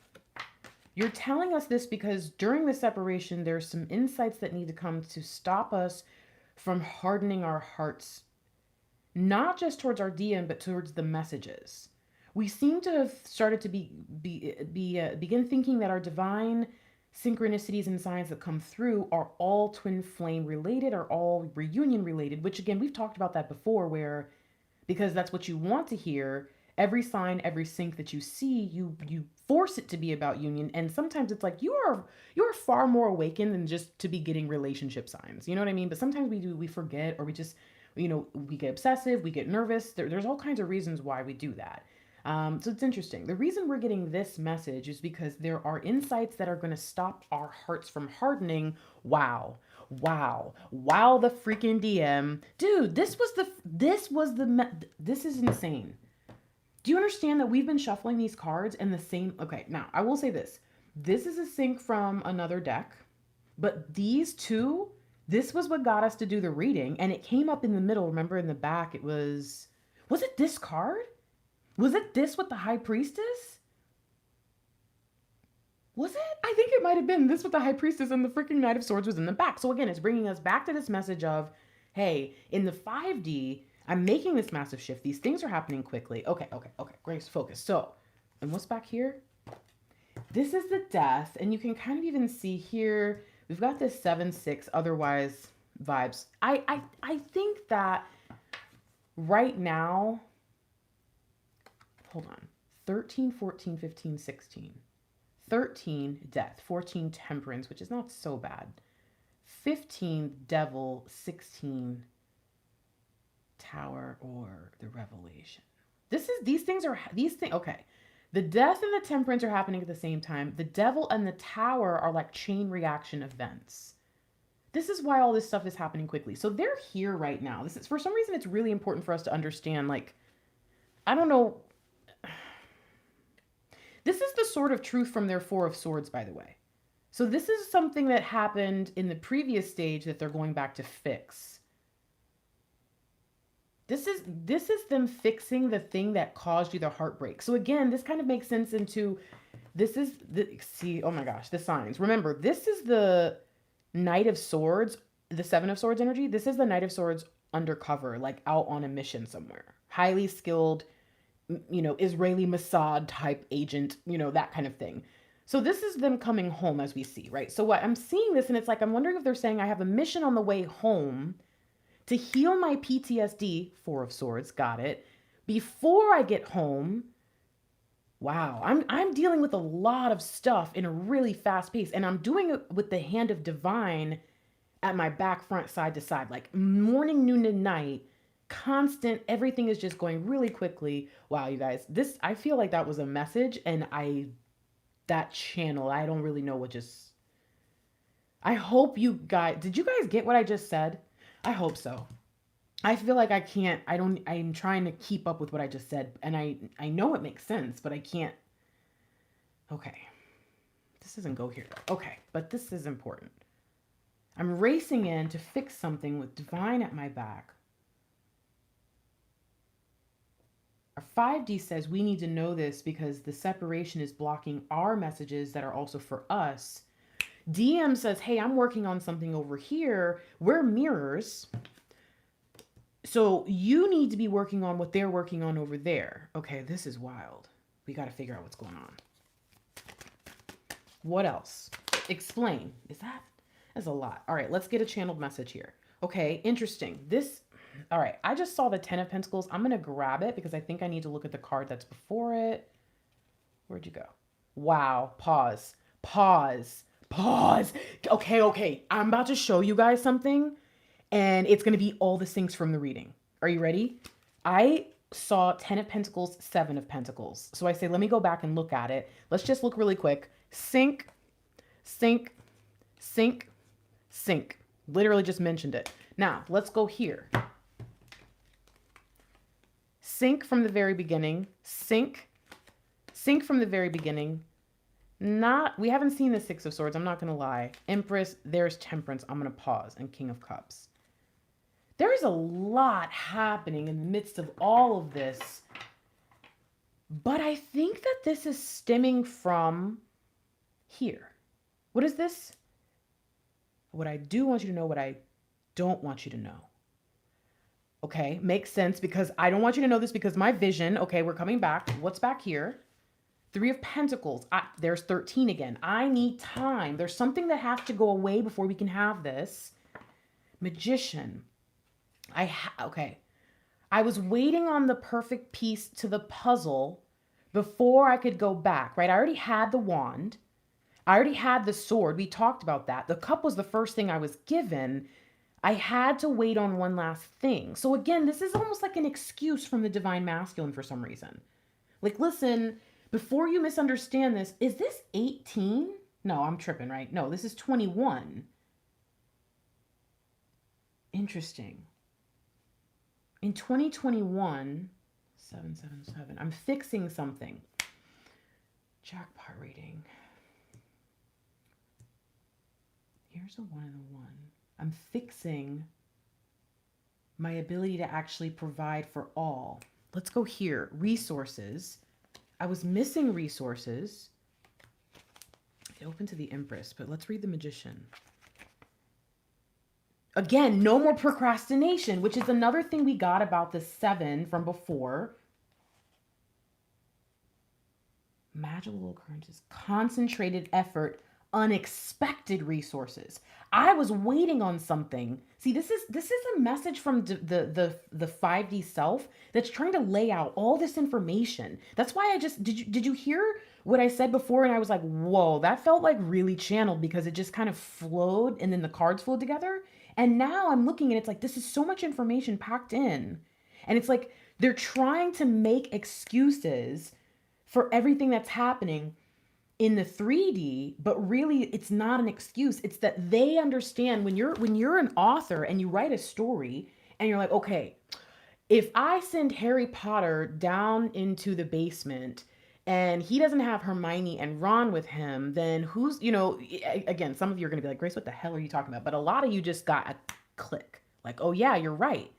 A: You're telling us this because during the separation, there's some insights that need to come to stop us from hardening our hearts, not just towards our DM, but towards the messages. We seem to have started to begin thinking that our divine synchronicities and signs that come through are all twin flame related, are all reunion related, which again, we've talked about that before, where because that's what you want to hear, every sign, every sync that you see, you force it to be about union. And sometimes it's like you are far more awakened than just to be getting relationship signs. You know what I mean? But sometimes we forget, or we just, we get obsessive, we get nervous. There's all kinds of reasons why we do that. So it's interesting. The reason we're getting this message is because there are insights that are going to stop our hearts from hardening. Wow, the freaking DM, dude. This is insane. Do you understand that we've been shuffling these cards and the same? Okay, now I will say this. This is a sync from another deck, but these two, this was what got us to do the reading, and it came up in the middle. Remember in the back, was it this card? Was it this with the High Priestess? Was it? I think it might have been this with the High Priestess, and the freaking Knight of Swords was in the back. So again, it's bringing us back to this message of, hey, in the 5D, I'm making this massive shift. These things are happening quickly. Okay. Grace, focus. So, and what's back here? This is the Death, and you can kind of even see here, we've got this 7-6 otherwise vibes. I think that right now, hold on, 13, 14, 15, 16. 13, Death. 14, Temperance, which is not so bad. 15, Devil. 16, Tower, or the Revelation. Okay. The Death and the Temperance are happening at the same time. The Devil and the Tower are like chain reaction events. This is why all this stuff is happening quickly. So they're here right now. This is, for some reason, it's really important for us to understand, like, I don't know. This is the Sword of Truth from their 4 of Swords, by the way. So this is something that happened in the previous stage that they're going back to fix. This is them fixing the thing that caused you the heartbreak. So again, this kind of makes sense into, oh my gosh, the signs. Remember, this is the Knight of Swords, the 7 of Swords energy. This is the Knight of Swords undercover, like out on a mission somewhere. Highly skilled, Israeli Mossad type agent, that kind of thing. So this is them coming home as we see, right? So what I'm seeing this, and it's like, I'm wondering if they're saying I have a mission on the way home to heal my PTSD, 4 of Swords, got it, before I get home. Wow, I'm dealing with a lot of stuff in a really fast pace, and I'm doing it with the hand of divine at my back, front, side to side, like morning, noon, and night, constant, everything is just going really quickly. Wow, you guys, I feel like that was a message, and that channel, I don't really know I hope you guys, did you guys get what I just said? I hope so. I feel like I'm trying to keep up with what I just said, and I know it makes sense, but I can't. Okay. This doesn't go here though. Okay, but this is important. I'm racing in to fix something with divine at my back. Our 5D says we need to know this because the separation is blocking our messages that are also for us. DM says, hey, I'm working on something over here. We're mirrors. So you need to be working on what they're working on over there. Okay, this is wild. We got to figure out what's going on. What else? Explain. That's a lot. All right, let's get a channeled message here. Okay, interesting. All right, I just saw the 10 of Pentacles. I'm going to grab it because I think I need to look at the card that's before it. Where'd you go? Wow, pause. Okay. I'm about to show you guys something, and it's going to be all the things from the reading. Are you ready? I saw 10 of Pentacles, 7 of Pentacles. So I say, let me go back and look at it. Let's just look really quick. Sync, sync, sync, sync. Literally just mentioned it. Now, let's go here. Sync from the very beginning. Sync. Sync from the very beginning. We haven't seen the Six of Swords. I'm not going to lie. Empress, there's Temperance. I'm going to pause. And King of Cups. There is a lot happening in the midst of all of this. But I think that this is stemming from here. What is this? What I do want you to know, what I don't want you to know. Okay, makes sense because I don't want you to know this because my vision, okay, we're coming back. What's back here? 3 of Pentacles. There's 13 again. I need time. There's something that has to go away before we can have this. Magician. Okay. I was waiting on the perfect piece to the puzzle before I could go back, right? I already had the wand. I already had the sword. We talked about that. The cup was the first thing I was given. I had to wait on one last thing. So again, this is almost like an excuse from the divine masculine for some reason. Like, listen, before you misunderstand this, is this 18? No, I'm tripping, right? No, this is 21. Interesting. In 2021, 777, I'm fixing something. Jackpot reading. Here's a 1 and a 1. I'm fixing my ability to actually provide for all. Let's go here. Resources. I was missing resources. It opened to the Empress, but let's read the Magician. Again, no more procrastination, which is another thing we got about the 7 from before. Magical occurrences, concentrated effort, unexpected resources. I was waiting on something. See, this is a message from the 5D self that's trying to lay out all this information. That's why I just did you hear what I said before? And I was like, whoa, that felt like really channeled because it just kind of flowed and then the cards flowed together. And now I'm looking and it's like, this is so much information packed in. And it's like they're trying to make excuses for everything that's happening in the 3D, but really it's not an excuse. It's that they understand when you're an author and you write a story and you're like, okay, if I send Harry Potter down into the basement and he doesn't have Hermione and Ron with him, then who's, again, some of you are going to be like, Grace, what the hell are you talking about? But a lot of you just got a click. Like, oh yeah, you're right.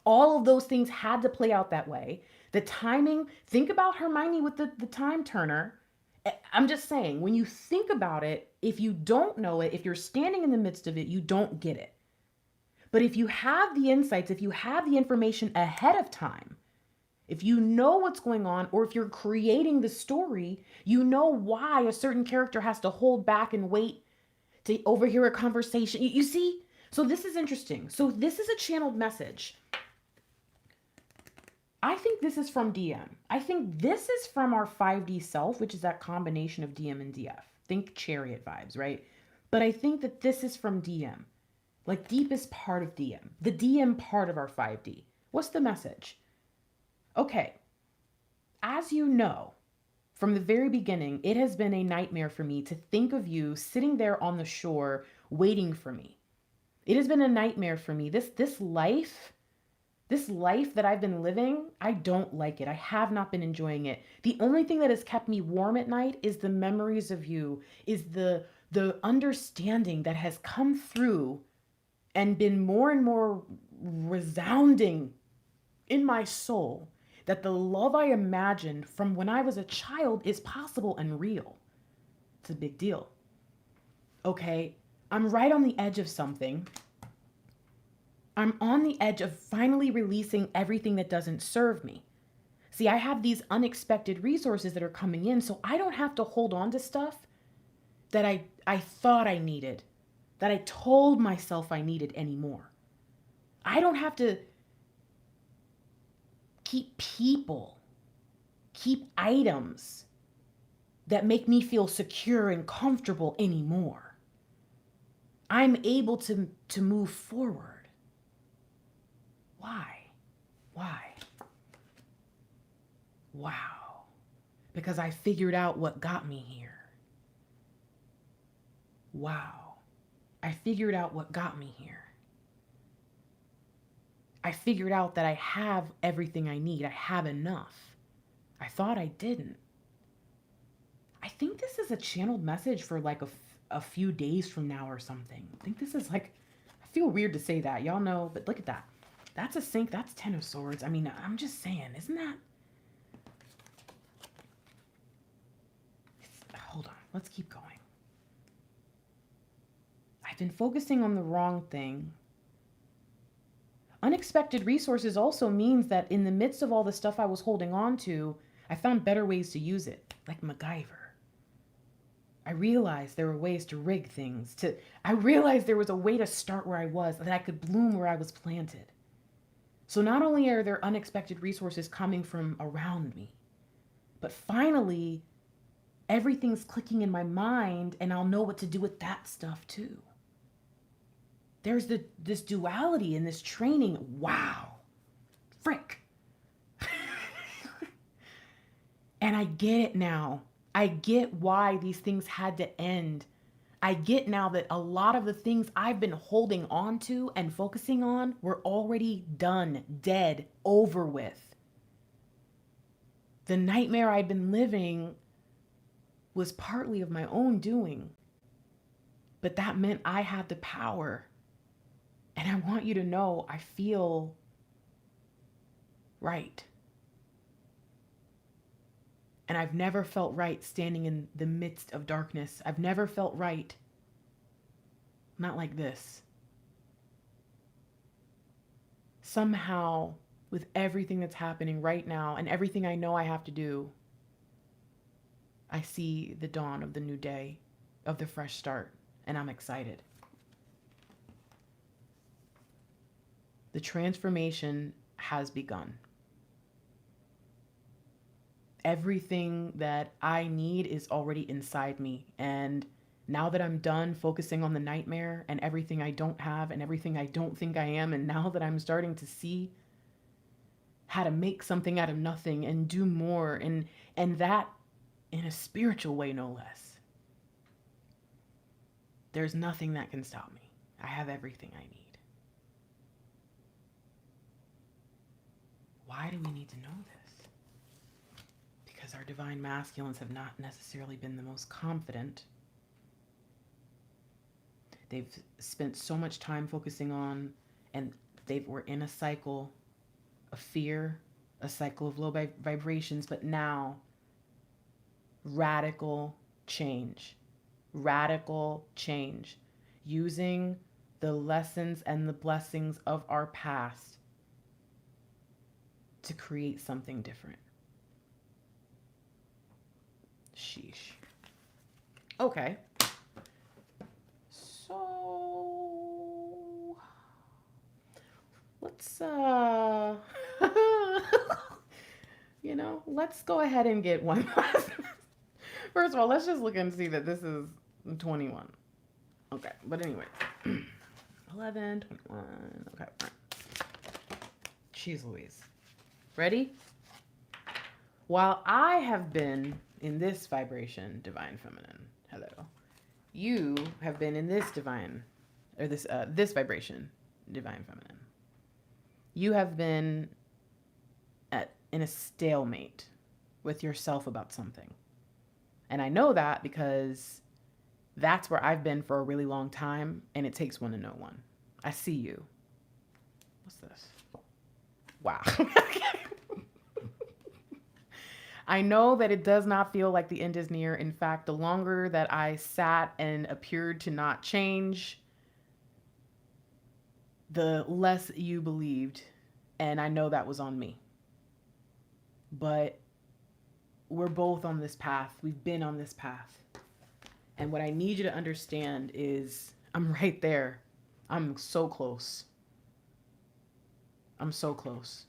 A: All of those things had to play out that way. The timing, think about Hermione with the time turner. I'm just saying, when you think about it, if you don't know it, if you're standing in the midst of it, you don't get it. But if you have the insights, if you have the information ahead of time, if you know what's going on, or if you're creating the story, you know why a certain character has to hold back and wait to overhear a conversation. You see? So this is interesting. So this is a channeled message. I think this is from DM. I think this is from our 5D self, which is that combination of DM and DF. Think Chariot vibes, right? But I think that this is from DM. Like deepest part of DM. The DM part of our 5D. What's the message? Okay. As you know, from the very beginning, it has been a nightmare for me to think of you sitting there on the shore waiting for me. It has been a nightmare for me. This life that I've been living, I don't like it. I have not been enjoying it. The only thing that has kept me warm at night is the memories of you, is the understanding that has come through and been more and more resounding in my soul, that the love I imagined from when I was a child is possible and real. It's a big deal. Okay, I'm right on the edge of something. I'm on the edge of finally releasing everything that doesn't serve me. See, I have these unexpected resources that are coming in, so I don't have to hold on to stuff that I thought I needed, that I told myself I needed anymore. I don't have to keep people, keep items that make me feel secure and comfortable anymore. I'm able to move forward. Why? Why? Wow. Because I figured out what got me here. Wow. I figured out what got me here. I figured out that I have everything I need. I have enough. I thought I didn't. I think this is a channeled message for like a few days from now or something. I think this is like, I feel weird to say that. Y'all know, but look at that. That's a sync. That's 10 of Swords. I mean, I'm just saying, isn't that? Hold on. Let's keep going. I've been focusing on the wrong thing. Unexpected resources also means that in the midst of all the stuff I was holding on to, I found better ways to use it, like MacGyver. I realized there were ways to rig things. I realized there was a way to start where I was, that I could bloom where I was planted. So not only are there unexpected resources coming from around me, but finally, everything's clicking in my mind and I'll know what to do with that stuff too. There's this duality in this training. Wow. Frick. And I get it now. I get why these things had to end. I get now that a lot of the things I've been holding on to and focusing on were already done, dead, over with. The nightmare I'd been living was partly of my own doing, but that meant I had the power. And I want you to know I feel right. And I've never felt right standing in the midst of darkness. I've never felt right. Not like this. Somehow, with everything that's happening right now and everything I know I have to do, I see the dawn of the new day, of the fresh start, and I'm excited. The transformation has begun. Everything that I need is already inside me. And now that I'm done focusing on the nightmare and everything I don't have and everything I don't think I am, and now that I'm starting to see how to make something out of nothing and do more, and that in a spiritual way, no less, there's nothing that can stop me. I have everything I need. Why do we need to know this? Because our divine masculines have not necessarily been the most confident. They've spent so much time focusing on, and they were in a cycle of fear, a cycle of low vibrations, but now radical change, using the lessons and the blessings of our past to create something different. Sheesh. Okay. So let's let's go ahead and get one last. First of all, let's just look and see that this is 21. Okay, but anyway. 11, 21. Okay. Jeez Louise. Ready? While I have been in this vibration, divine feminine, hello, you have been in this divine, or this vibration, divine feminine. You have been in a stalemate with yourself about something. And I know that because that's where I've been for a really long time, and it takes one to know one. I see you. What's this? Wow. I know that it does not feel like the end is near. In fact, the longer that I sat and appeared to not change, the less you believed. And I know that was on me. But we're both on this path. We've been on this path. And what I need you to understand is I'm right there. I'm so close. I'm so close.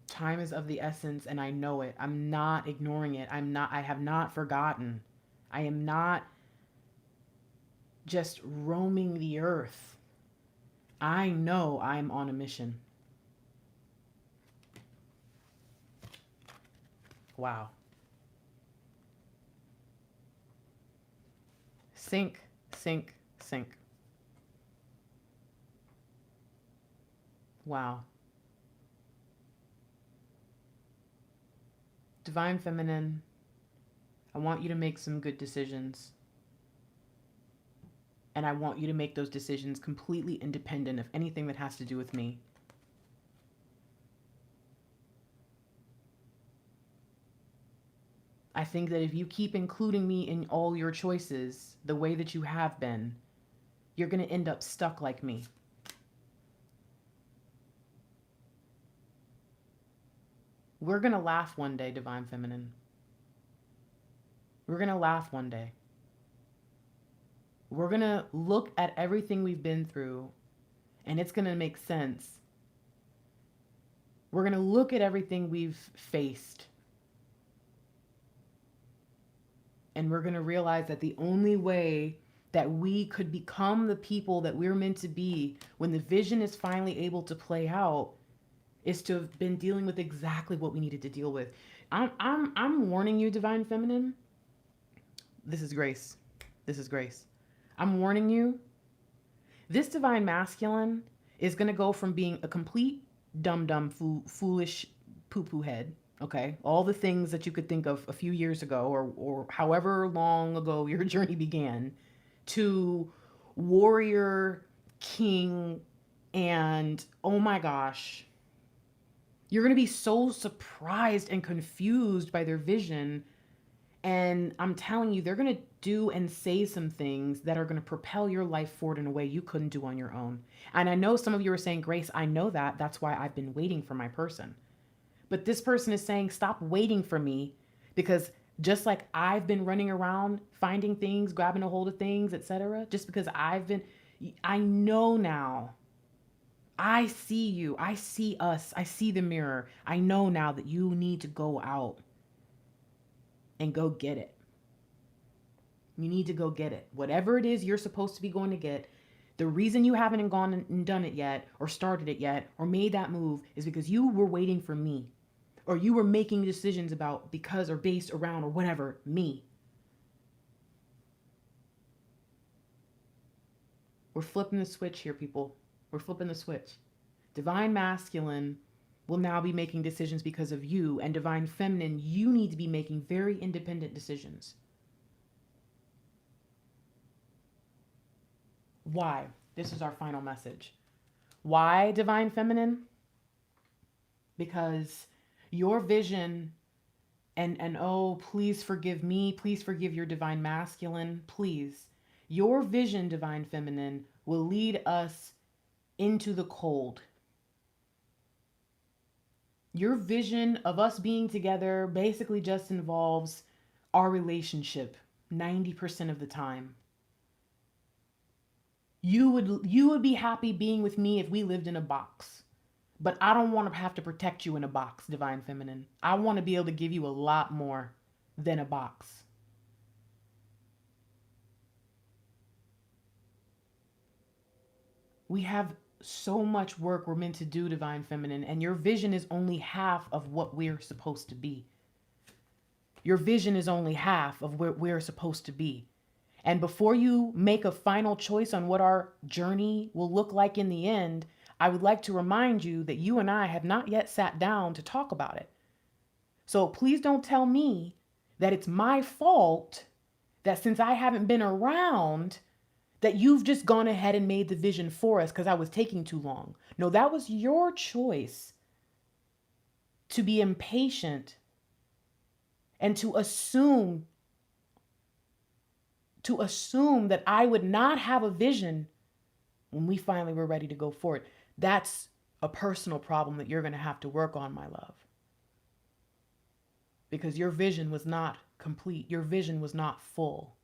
A: Time is of the essence, and I know it. I'm not ignoring it. I have not forgotten. I am not just roaming the earth. I know I'm on a mission. Wow. Sync, sync, sync. Wow. Divine Feminine, I want you to make some good decisions. And I want you to make those decisions completely independent of anything that has to do with me. I think that if you keep including me in all your choices the way that you have been, you're going to end up stuck like me. We're going to laugh one day, Divine Feminine. We're going to laugh one day. We're going to look at everything we've been through and it's going to make sense. We're going to look at everything we've faced and we're going to realize that the only way that we could become the people that we're meant to be when the vision is finally able to play out is to have been dealing with exactly what we needed to deal with. I'm warning you, Divine Feminine. This is grace. This is grace. I'm warning you. This Divine Masculine is going to go from being a complete dumb, foolish poo-poo head. Okay. All the things that you could think of a few years ago or however long ago your journey began to warrior, king, and oh my gosh, you're going to be so surprised and confused by their vision. And I'm telling you, they're going to do and say some things that are going to propel your life forward in a way you couldn't do on your own. And I know some of you are saying, Grace, I know that. That's why I've been waiting for my person. But this person is saying, stop waiting for me, because just like I've been running around finding things, grabbing a hold of things, etc., just because I know now. I see you. I see us. I see the mirror. I know now that you need to go out and go get it. You need to go get it. Whatever it is you're supposed to be going to get, the reason you haven't gone and done it yet or started it yet or made that move is because you were waiting for me, or you were making decisions about, because, or based around, or whatever, me. We're flipping the switch here, people. We're flipping the switch. Divine Masculine will now be making decisions because of you, and Divine Feminine, you need to be making very independent decisions. Why? This is our final message. Why, Divine Feminine? Because your vision, and oh, please forgive me, please forgive your Divine Masculine, please. Your vision, Divine Feminine, will lead us into the cold. Your vision of us being together basically just involves our relationship 90% of the time. You would be happy being with me if we lived in a box. But I don't want to have to protect you in a box, Divine Feminine. I want to be able to give you a lot more than a box. We have so much work we're meant to do, Divine Feminine, and your vision is only half of what we're supposed to be. Your vision is only half of where we're supposed to be. And before you make a final choice on what our journey will look like in the end, I would like to remind you that you and I have not yet sat down to talk about it. So please don't tell me that it's my fault that since I haven't been around, that you've just gone ahead and made the vision for us because I was taking too long. No, that was your choice to be impatient and to assume that I would not have a vision when we finally were ready to go forward. That's a personal problem that you're going to have to work on, my love. Because your vision was not complete. Your vision was not full.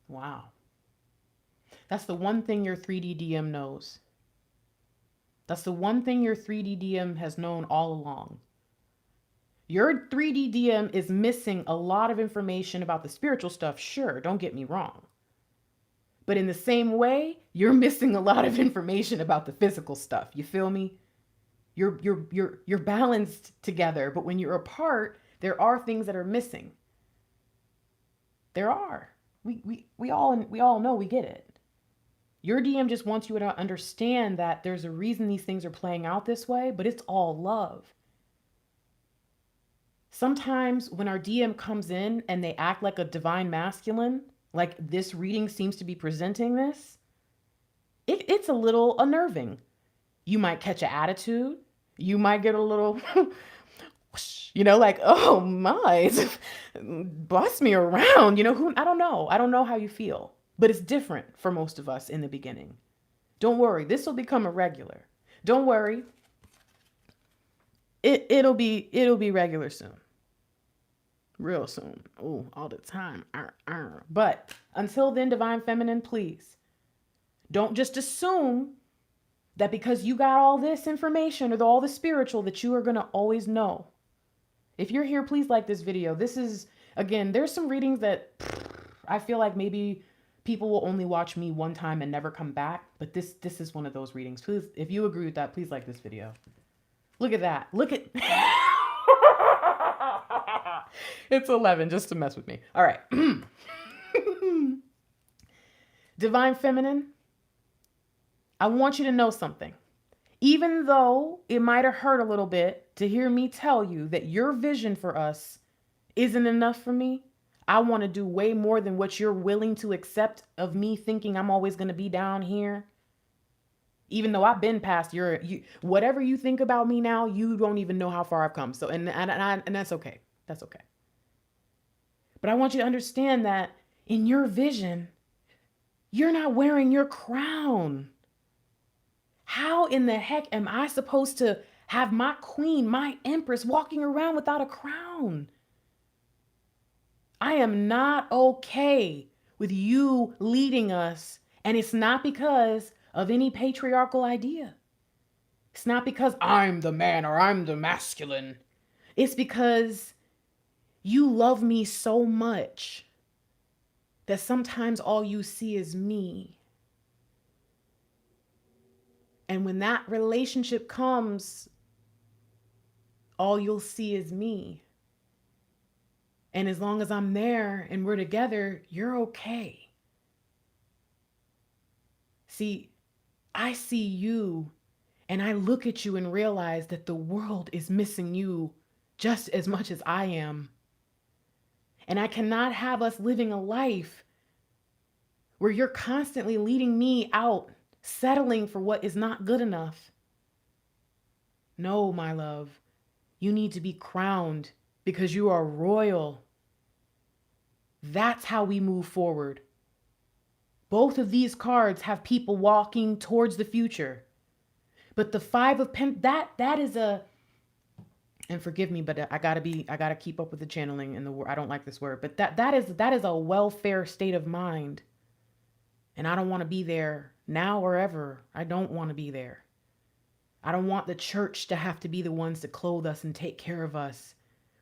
A: Wow. That's the one thing your 3D DM knows. That's the one thing your 3D DM has known all along. Your 3D DM is missing a lot of information about the spiritual stuff. Sure, don't get me wrong. But in the same way, you're missing a lot of information about the physical stuff. You feel me? You're balanced together, but when you're apart, there are things that are missing. There are. We all know, we get it. Your DM just wants you to understand that there's a reason these things are playing out this way, but it's all love. Sometimes when our DM comes in and they act like a divine masculine, like this reading seems to be presenting this, it's a little unnerving. You might catch an attitude. You might get a little, like, oh my, boss me around. I don't know. I don't know how you feel, but it's different for most of us in the beginning. Don't worry. This will become a regular. Don't worry. It'll be regular soon. Real soon. Oh, all the time. But until then, Divine Feminine, please don't just assume that because you got all this information or all the spiritual that you are going to always know. If you're here, please like this video. This is, again, there's some readings that I feel like maybe people will only watch me one time and never come back. But this is one of those readings. Please, if you agree with that, please like this video. Look at that. Look at... It's 11 just to mess with me. All right. Divine Feminine, I want you to know something. Even though it might have hurt a little bit to hear me tell you that your vision for us isn't enough for me, I want to do way more than what you're willing to accept of me thinking I'm always going to be down here. Even though I've been past whatever you think about me now, you don't even know how far I've come. So, and that's okay. That's okay. But I want you to understand that in your vision, you're not wearing your crown. How in the heck am I supposed to have my queen, my empress, walking around without a crown? I am not okay with you leading us. And it's not because of any patriarchal idea. It's not because I'm the man or I'm the masculine. It's because you love me so much that sometimes all you see is me. And when that relationship comes, all you'll see is me. And as long as I'm there and we're together, you're okay. See, I see you and I look at you and realize that the world is missing you just as much as I am. And I cannot have us living a life where you're constantly leading me out, settling for what is not good enough. No, my love, you need to be crowned because you are royal. That's how we move forward. Both of these cards have people walking towards the future. But the Five of Pentacles, that is a, and forgive me, but I gotta keep up with the channeling and the word. I don't like this word, but that is a welfare state of mind. And I don't want to be there now or ever. I don't want to be there. I don't want the church to have to be the ones to clothe us and take care of us.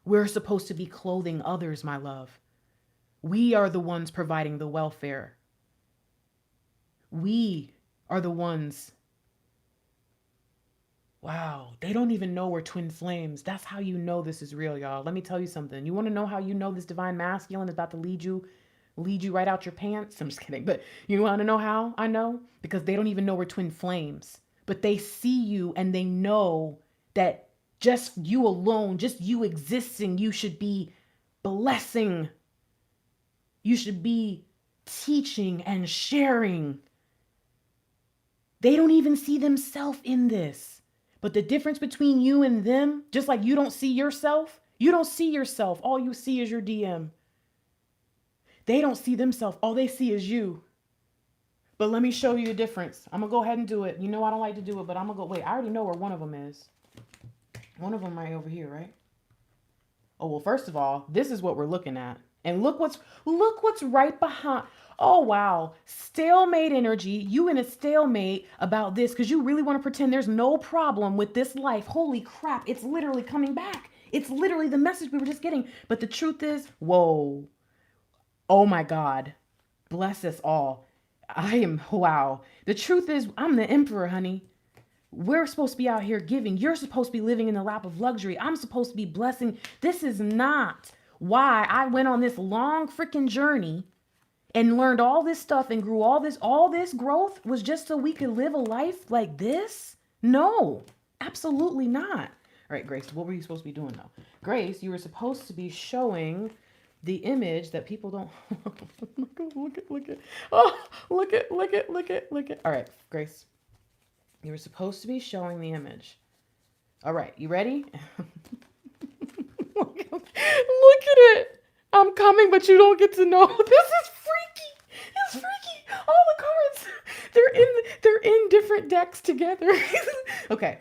A: We're supposed to be clothing others, my love. We are the ones providing the welfare. We are the ones. Wow, they don't even know we're twin flames. That's how you know this is real, y'all. Let me tell you something. You want to know how you know this divine masculine is about to lead you right out your pants? I'm just kidding. But you want to know how I know? Because they don't even know we're twin flames. But they see you and they know that just you alone, just you existing, you should be blessing. You should be teaching and sharing. They don't even see themselves in this. But the difference between you and them, just like you don't see yourself, you don't see yourself. All you see is your DM. They don't see themselves. All they see is you. But let me show you the difference. I'm going to go ahead and do it. You know I don't like to do it, but I'm going to go. Wait, I already know where one of them is. One of them right over here, right? Oh, well, first of all, this is what we're looking at. And look what's right behind. Oh, wow. Stalemate energy. You in a stalemate about this because you really want to pretend there's no problem with this life. Holy crap. It's literally coming back. It's literally the message we were just getting. But the truth is, whoa, oh my God, bless us all. Wow. The truth is, I'm the emperor, honey. We're supposed to be out here giving. You're supposed to be living in the lap of luxury. I'm supposed to be blessing. This is not why I went on this long freaking journey and learned all this stuff and grew all this growth was just so we could live a life like this? No, absolutely not. All right, Grace, what were you supposed to be doing though? Grace, you were supposed to be showing the image that people don't look at. Oh, look at. All right, Grace. You were supposed to be showing the image. All right, you ready? Look at it. I'm coming, but you don't get to know. This is freaky. It's freaky. All the cards, they're in different decks together. Okay,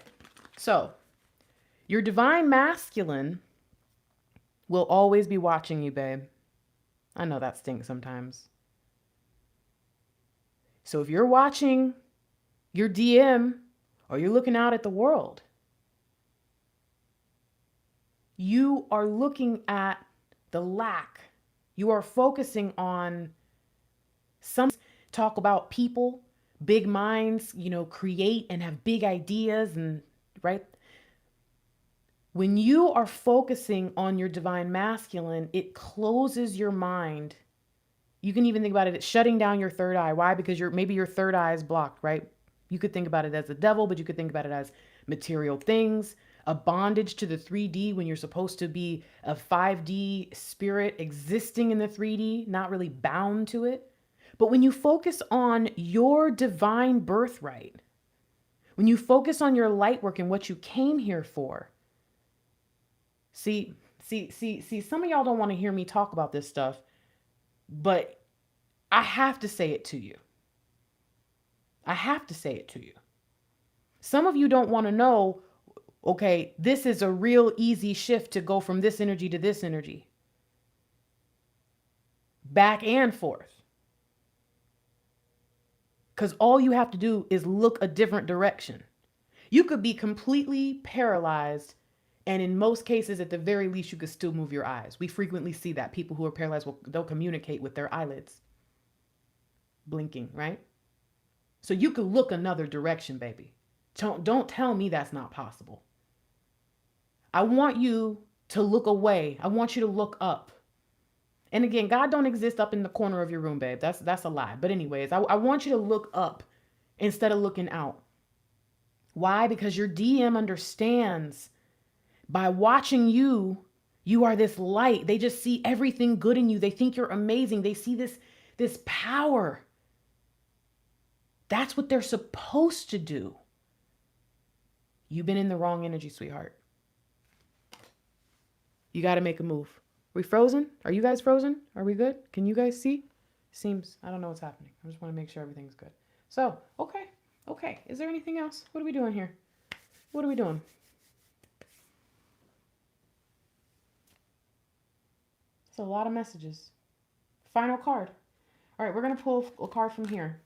A: so your divine masculine will always be watching you, babe. I know that stinks sometimes. So if you're watching your DM or you're looking out at the world, you are looking at the lack. You are focusing on some talk about people, big minds, create and have big ideas and right. When you are focusing on your divine masculine, it closes your mind. You can even think about it as shutting down your third eye. Why? Because maybe your third eye is blocked, right? You could think about it as the devil, but you could think about it as material things, a bondage to the 3D when you're supposed to be a 5D spirit existing in the 3D, not really bound to it. But when you focus on your divine birthright, when you focus on your light work and what you came here for, see, some of y'all don't want to hear me talk about this stuff, but I have to say it to you. I have to say it to you. Some of you don't want to know, okay, this is a real easy shift to go from this energy to this energy. Back and forth. Because all you have to do is look a different direction. You could be completely paralyzed, and in most cases, at the very least, you could still move your eyes. We frequently see that. People who are paralyzed, they'll communicate with their eyelids blinking, right? So you could look another direction, baby. Don't tell me that's not possible. I want you to look away. I want you to look up. And again, God don't exist up in the corner of your room, babe. That's a lie. But anyways, I want you to look up instead of looking out. Why? Because your DM understands by watching you, you are this light. They just see everything good in you. They think you're amazing. They see this power. That's what they're supposed to do. You've been in the wrong energy, sweetheart. You got to make a move. We frozen? Are you guys frozen? Are we good? Can you guys see? Seems, I don't know what's happening. I just want to make sure everything's good. So, okay. Is there anything else? What are we doing here? What are we doing? It's a lot of messages. Final card. All right, we're going to pull a card from here.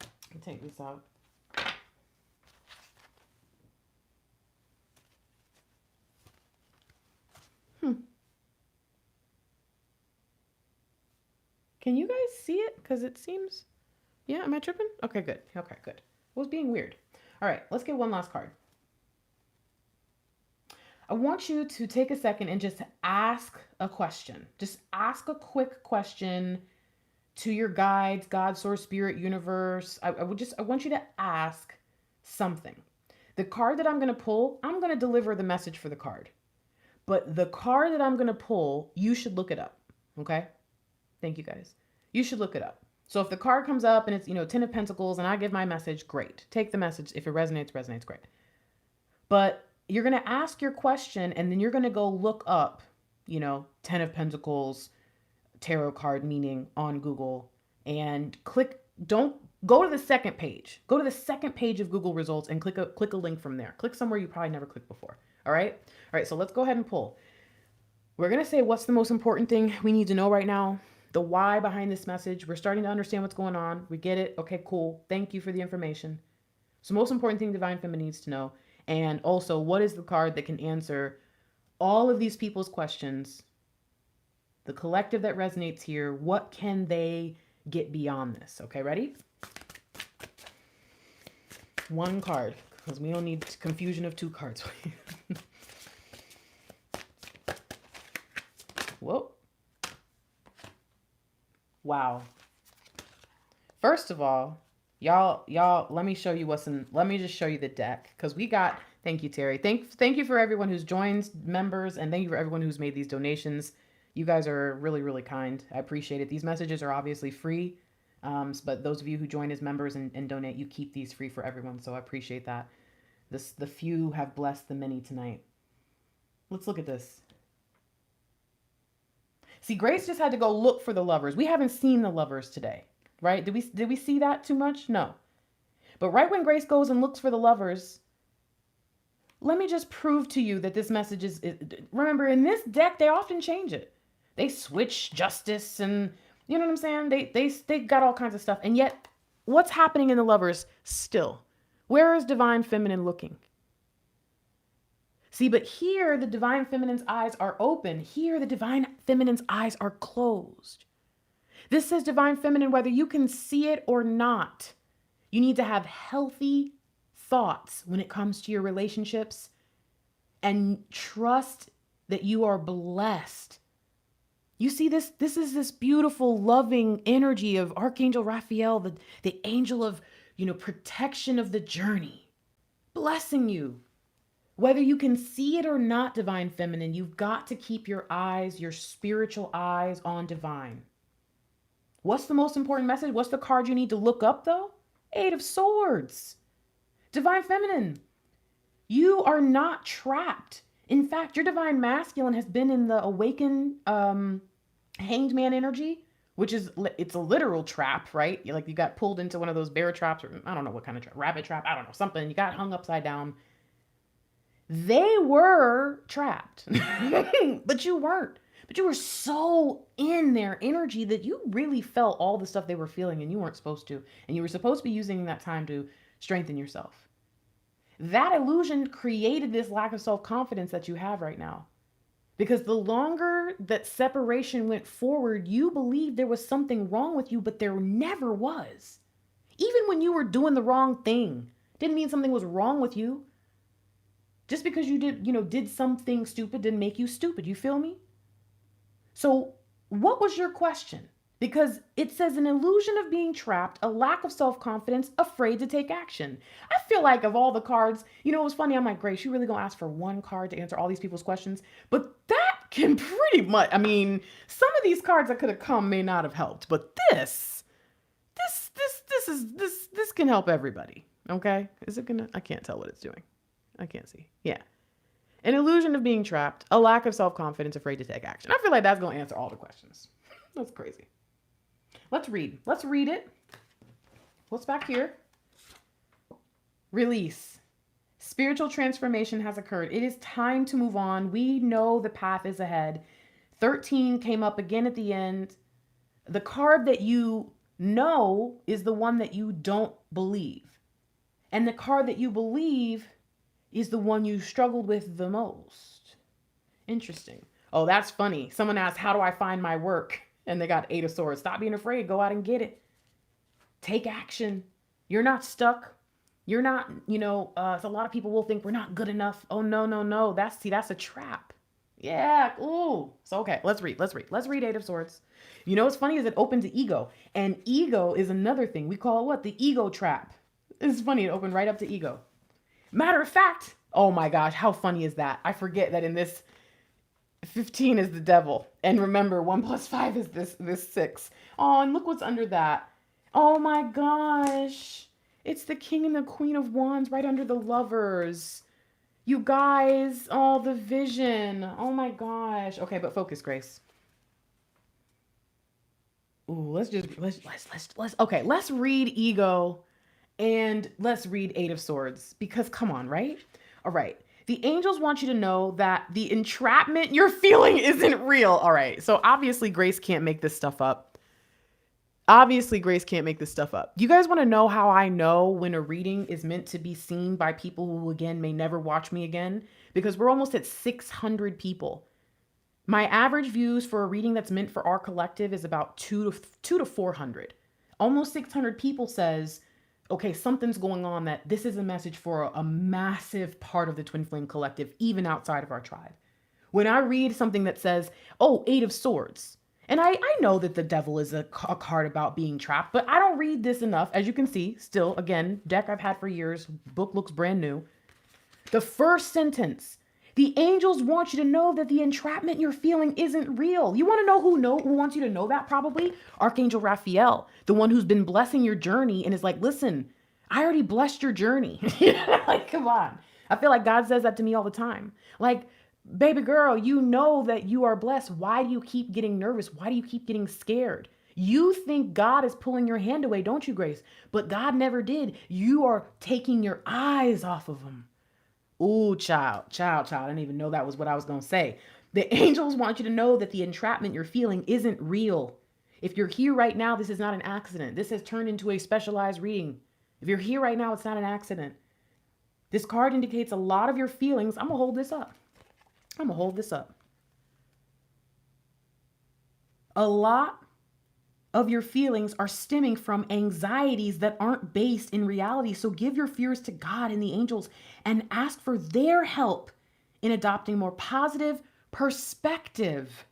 A: Let me take this out. Can you guys see it? Because it seems, yeah, am I tripping? Okay, good. Okay, good. It was being weird. All right, let's get one last card. I want you to take a second and just ask a question. Just ask a quick question to your guides, God, source, spirit, universe. I want you to ask something. The card that I'm going to pull, I'm going to deliver the message for the card. But the card that I'm going to pull, you should look it up. Okay? Thank you, guys. You should look it up. So if the card comes up and it's, 10 of Pentacles and I give my message, great. Take the message. If it resonates, great. But you're going to ask your question and then you're going to go look up, 10 of Pentacles tarot card meaning on Google and don't go to the second page. Go to the second page of Google results and click a link from there. Click somewhere you probably never clicked before. All right. So let's go ahead and pull. We're going to say what's the most important thing we need to know right now. The why behind this message. We're starting to understand what's going on. We get it. Okay, cool. Thank you for the information. So most important thing Divine Feminine needs to know. And also, what is the card that can answer all of these people's questions, the collective that resonates here, what can they get beyond this? Okay, ready? One card, because we don't need confusion of two cards. Whoa. Wow. First of all, y'all, let me show you let me just show you the deck, because we got, thank you, Terry. Thank you for everyone who's joined, members, and thank you for everyone who's made these donations. You guys are really, really kind. I appreciate it. These messages are obviously free, but those of you who join as members and donate, you keep these free for everyone, so I appreciate that. The few have blessed the many tonight. Let's look at this. See, Grace just had to go look for the lovers. We haven't seen the lovers today, right? Did we see that too much? No. But right when Grace goes and looks for the lovers, let me just prove to you that this message is, remember, in this deck, they often change it. They switch justice and, you know what I'm saying? They got all kinds of stuff. And yet, what's happening in the lovers still? Where is divine feminine looking? See, but here the divine feminine's eyes are open. Here the divine feminine's eyes are closed. This says divine feminine, whether you can see it or not, you need to have healthy thoughts when it comes to your relationships and trust that you are blessed. You see this is this beautiful, loving energy of Archangel Raphael, the angel of, protection of the journey, blessing you. Whether you can see it or not, divine feminine, you've got to keep your eyes, your spiritual eyes on divine. What's the most important message? What's the card you need to look up though? 8 of Swords. Divine feminine, you are not trapped. In fact, your divine masculine has been in the awakened hanged man energy, which is, it's a literal trap, right? You got pulled into one of those bear traps, or I don't know what kind of trap, rabbit trap, I don't know, something. You got hung upside down. They were trapped, but you weren't. But you were so in their energy that you really felt all the stuff they were feeling and you weren't supposed to. And you were supposed to be using that time to strengthen yourself. That illusion created this lack of self-confidence that you have right now. Because the longer that separation went forward, you believed there was something wrong with you, but there never was. Even when you were doing the wrong thing, didn't mean something was wrong with you. Just because you did something stupid didn't make you stupid. You feel me? So what was your question? Because it says an illusion of being trapped, a lack of self-confidence, afraid to take action. I feel like of all the cards, it was funny. I'm like, Grace, you really gonna ask for one card to answer all these people's questions? But that can pretty much, some of these cards that could have come may not have helped, but this can help everybody. Okay? Is it gonna? I can't tell what it's doing. I can't see. Yeah. An illusion of being trapped, a lack of self-confidence, afraid to take action. I feel like that's going to answer all the questions. That's crazy. Let's read it. What's back here? Release. Spiritual transformation has occurred. It is time to move on. We know the path is ahead. 13 came up again at the end. The card that you know is the one that you don't believe. And the card that you believe is the one you struggled with the most. Interesting. Oh, that's funny. Someone asked, how do I find my work? And they got 8 of Swords. Stop being afraid. Go out and get it. Take action. You're not stuck. You're not, so a lot of people will think we're not good enough. Oh, no. That's a trap. Yeah. Ooh. So, okay, let's read 8 of Swords. What's funny is it opened to ego. And ego is another thing. We call it what? The ego trap. It's funny. It opened right up to ego. Matter of fact, oh my gosh, how funny is that? I forget that in this 15 is the devil. And remember, 1 + 5 is this 6. Oh, and look what's under that. Oh my gosh. It's the King and the Queen of Wands right under the lovers. You guys, oh, the vision. Oh my gosh. Okay, but focus, Grace. Ooh, let's read ego. And let's read 8 of Swords, because come on, right? All right. The angels want you to know that the entrapment you're feeling isn't real. All right. So obviously Grace can't make this stuff up. Obviously, Grace can't make this stuff up. You guys want to know how I know when a reading is meant to be seen by people who, again, may never watch me again? Because we're almost at 600 people. My average views for a reading that's meant for our collective is about two to 400. Almost 600 people says, okay, something's going on, that this is a message for a massive part of the Twin Flame Collective, even outside of our tribe. When I read something that says, oh, Eight of Swords, and I know that the devil is a card about being trapped, but I don't read this enough. As you can see, still, again, deck I've had for years, book looks brand new. The first sentence, the angels want you to know that the entrapment you're feeling isn't real. You want to know who wants you to know that? Probably Archangel Raphael, the one who's been blessing your journey and is like, listen, I already blessed your journey. Like, come on. I feel like God says that to me all the time. Like, baby girl, you know that you are blessed. Why do you keep getting nervous? Why do you keep getting scared? You think God is pulling your hand away, don't you, Grace? But God never did. You are taking your eyes off of him. Ooh, child. I didn't even know that was what I was going to say. The angels want you to know that the entrapment you're feeling isn't real. If you're here right now, this is not an accident. This has turned into a specialized reading. If you're here right now, it's not an accident. This card indicates a lot of your feelings. I'm going to hold this up. A lot of your feelings are stemming from anxieties that aren't based in reality. So give your fears to God and the angels and ask for their help in adopting more positive perspective.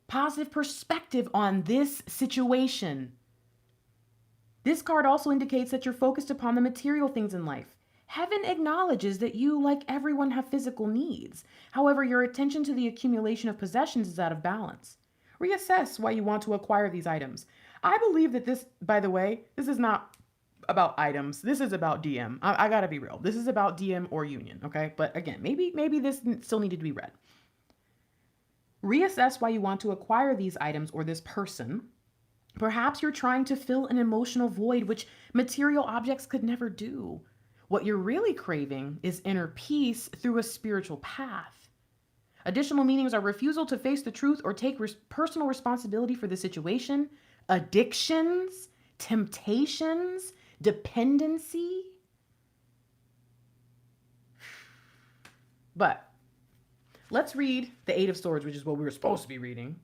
A: Positive perspective on this situation. This card also indicates that you're focused upon the material things in life. Heaven acknowledges that you, like everyone, have physical needs. However, your attention to the accumulation of possessions is out of balance. Reassess why you want to acquire these items. I believe that this, by the way, this is not about items. This is about DM. I gotta be real. This is about DM or union, okay? But again, maybe this still needed to be read. Reassess why you want to acquire these items or this person. Perhaps you're trying to fill an emotional void which material objects could never do. What you're really craving is inner peace through a spiritual path. Additional meanings are refusal to face the truth or take personal responsibility for the situation, addictions, temptations, dependency. But let's read the Eight of Swords, which is what we were supposed to be reading.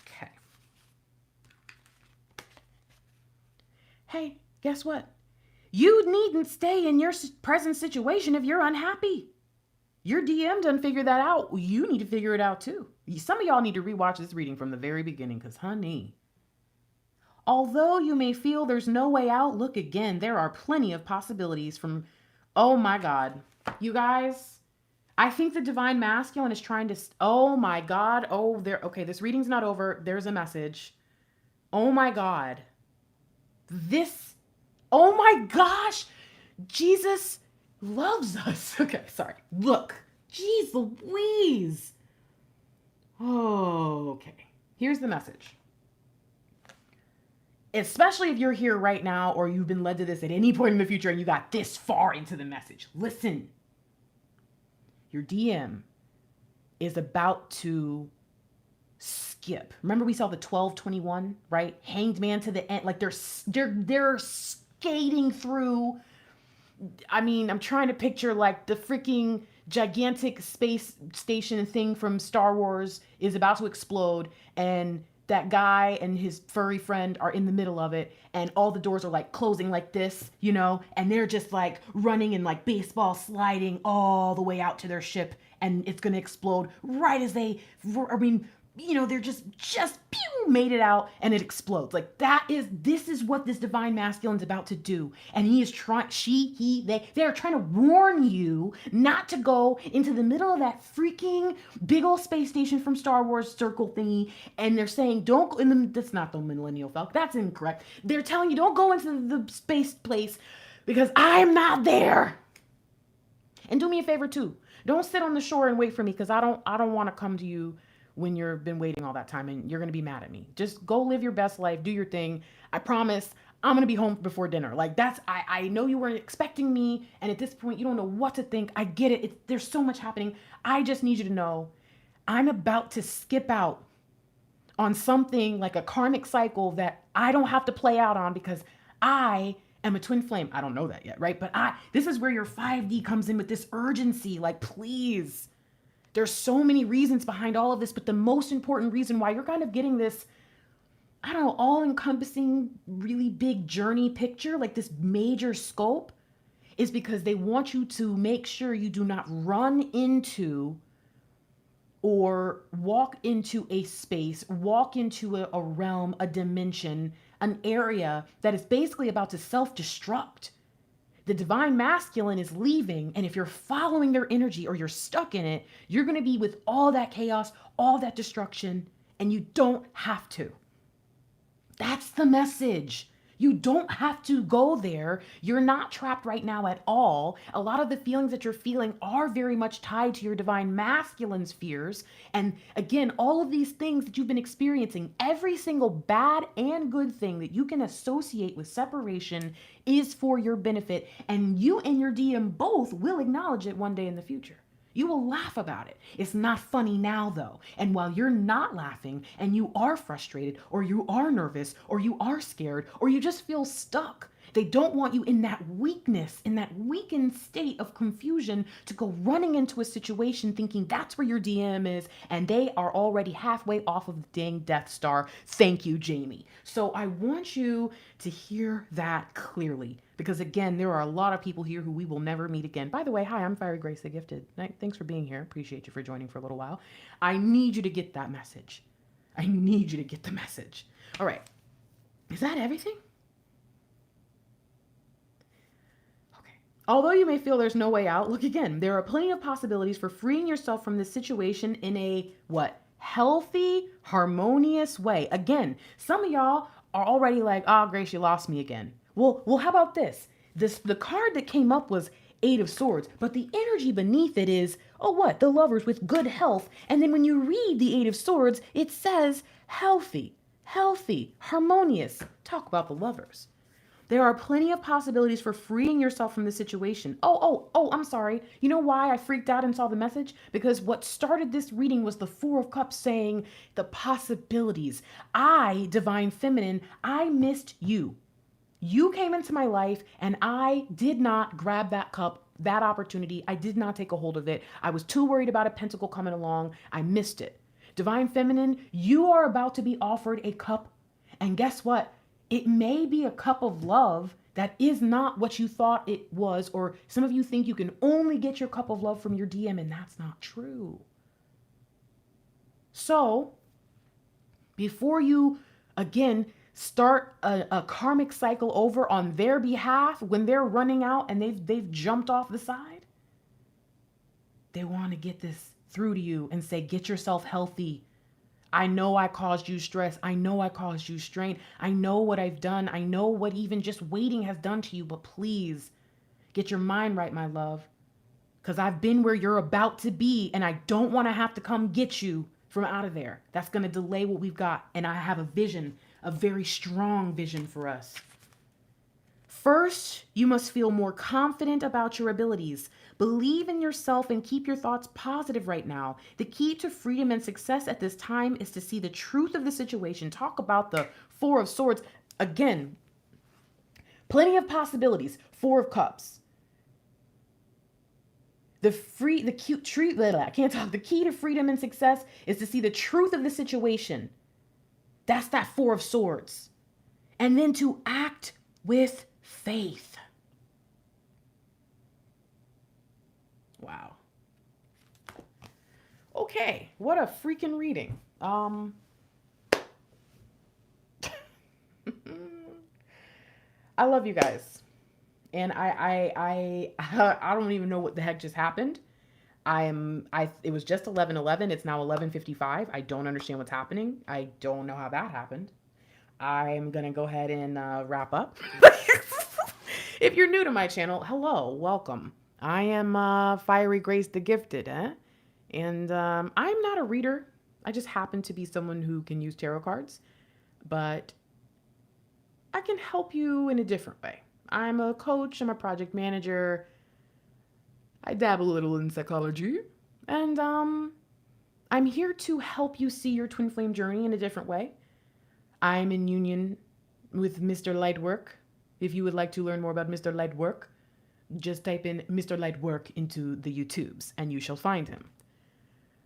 A: Okay. Hey, guess what? You needn't stay in your present situation if you're unhappy. Your DM done figure that out. You need to figure it out too. Some of y'all need to rewatch this reading from the very beginning because, honey, although you may feel there's no way out, look again. There are plenty of possibilities from, oh my God. You guys, I think the Divine Masculine is trying to, oh my God. Oh, there. Okay, this reading's not over. There's a message. Oh my God. Oh my gosh, Jesus loves us. Okay, sorry. Look, jeez Louise. Oh, okay. Here's the message. Especially if you're here right now or you've been led to this at any point in the future and you got this far into the message. Listen, your DM is about to skip. Remember we saw the 12-21, right? Hanged man to the end. Like they're skating through. I mean, I'm trying to picture like the freaking gigantic space station thing from Star Wars is about to explode and that guy and his furry friend are in the middle of it and all the doors are like closing like this, you know, and they're just like running and like baseball sliding all the way out to their ship and it's going to explode right as they're just pew, made it out and it explodes. Like this is what this Divine Masculine's about to do. And he is trying, they are trying to warn you not to go into the middle of that freaking big old space station from Star Wars circle thingy. And they're saying, don't go that's not the Millennial Falcon. That's incorrect. They're telling you, don't go into the space place because I'm not there. And do me a favor too. Don't sit on the shore and wait for me because I don't want to come to you when you've been waiting all that time and you're going to be mad at me. Just go live your best life, do your thing. I promise I'm going to be home before dinner. Like I know you weren't expecting me. And at this point, you don't know what to think. I get it. There's so much happening. I just need you to know I'm about to skip out on something like a karmic cycle that I don't have to play out on because I am a twin flame. I don't know that yet, right? But this is where your 5D comes in with this urgency. Like, please. There's so many reasons behind all of this, but the most important reason why you're kind of getting this, I don't know, all-encompassing, really big journey picture, like this major scope, is because they want you to make sure you do not run into or walk into a space, walk into a realm, a dimension, an area that is basically about to self-destruct. The divine masculine is leaving, and if you're following their energy or you're stuck in it, you're going to be with all that chaos, all that destruction, and you don't have to. That's the message. You don't have to go there. You're not trapped right now at all. A lot of the feelings that you're feeling are very much tied to your divine masculine's fears. And again, all of these things that you've been experiencing, every single bad and good thing that you can associate with separation is for your benefit. And you and your DM both will acknowledge it one day in the future. You will laugh about it. It's not funny now, though. And while you're not laughing and you are frustrated or you are nervous or you are scared or you just feel stuck, they don't want you in that weakness, in that weakened state of confusion to go running into a situation thinking that's where your DM is and they are already halfway off of the dang Death Star. Thank you, Jamie. So I want you to hear that clearly. Because again, there are a lot of people here who we will never meet again. By the way, hi, I'm Fiery Grace the Gifted. Thanks for being here. Appreciate you for joining for a little while. I need you to get that message. I need you to get the message. All right. Is that everything? Okay. Although you may feel there's no way out, look again. There are plenty of possibilities for freeing yourself from this situation in a, what? Healthy, harmonious way. Again, some of y'all are already like, oh, Grace, you lost me again. Well, how about this? The card that came up was Eight of Swords, but the energy beneath it is, oh, what? The Lovers with good health. And then when you read the Eight of Swords, it says healthy, harmonious. Talk about the Lovers. There are plenty of possibilities for freeing yourself from the situation. Oh, I'm sorry. You know why I freaked out and saw the message? Because what started this reading was the Four of Cups saying the possibilities. I, Divine Feminine, I missed you. You came into my life and I did not grab that cup, that opportunity. I did not take a hold of it. I was too worried about a pentacle coming along. I missed it. Divine Feminine, you are about to be offered a cup. And guess what? It may be a cup of love that is not what you thought it was. Or some of you think you can only get your cup of love from your DM, and that's not true. So before you, again, start a karmic cycle over on their behalf when they're running out and they've jumped off the side, they want to get this through to you and say, get yourself healthy. I know I caused you stress. I know I caused you strain. I know what I've done. I know what even just waiting has done to you, but please get your mind right, my love, because I've been where you're about to be and I don't want to have to come get you from out of there. That's going to delay what we've got. And I have a vision, a very strong vision for us. First, you must feel more confident about your abilities. Believe in yourself and keep your thoughts positive right now. The key to freedom and success at this time is to see the truth of the situation. Talk about the Four of Swords. Again, plenty of possibilities. Four of Cups. The key to freedom and success is to see the truth of the situation. That's that Four of Swords. And then to act with faith. Wow. Okay, what a freaking reading. I love you guys. And I don't even know what the heck just happened. It was just 11:11. It's now 11:55. I don't understand what's happening. I don't know how that happened. I'm going to go ahead and wrap up. If you're new to my channel, hello, welcome. I am Fiery Grace the Gifted, and I'm not a reader. I just happen to be someone who can use tarot cards, but I can help you in a different way. I'm a coach, I'm a project manager, I dabble a little in psychology, and I I'm here to help you see your twin flame journey in a different way. I'm in union with Mr. Lightwork. If you would like to learn more about Mr. Lightwork, just type in Mr. Lightwork into the YouTubes and you shall find him.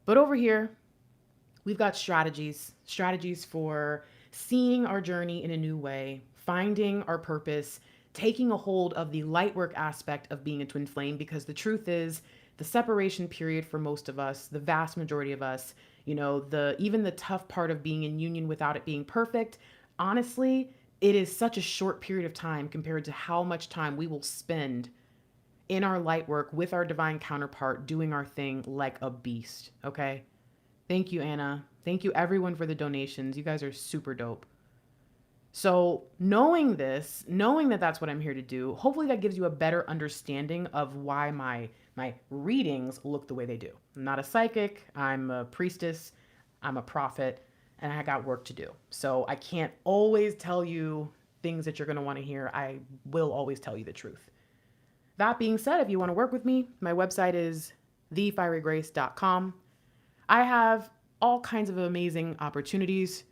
A: But over here, we've got strategies for seeing our journey in a new way, finding our purpose, taking a hold of the light work aspect of being a twin flame, because the truth is the separation period for most of us, the vast majority of us, even the tough part of being in union without it being perfect, honestly, it is such a short period of time compared to how much time we will spend in our light work with our divine counterpart doing our thing like a beast, okay? Thank you, Anna. Thank you, everyone, for the donations. You guys are super dope. So knowing that that's what I'm here to do, hopefully that gives you a better understanding of why my readings look the way they do. I'm not a psychic. I'm a priestess. I'm a prophet. And I got work to do. So I can't always tell you things that you're going to want to hear. I will always tell you the truth. That being said, if you want to work with me, my website is thefierygrace.com. I have all kinds of amazing opportunities,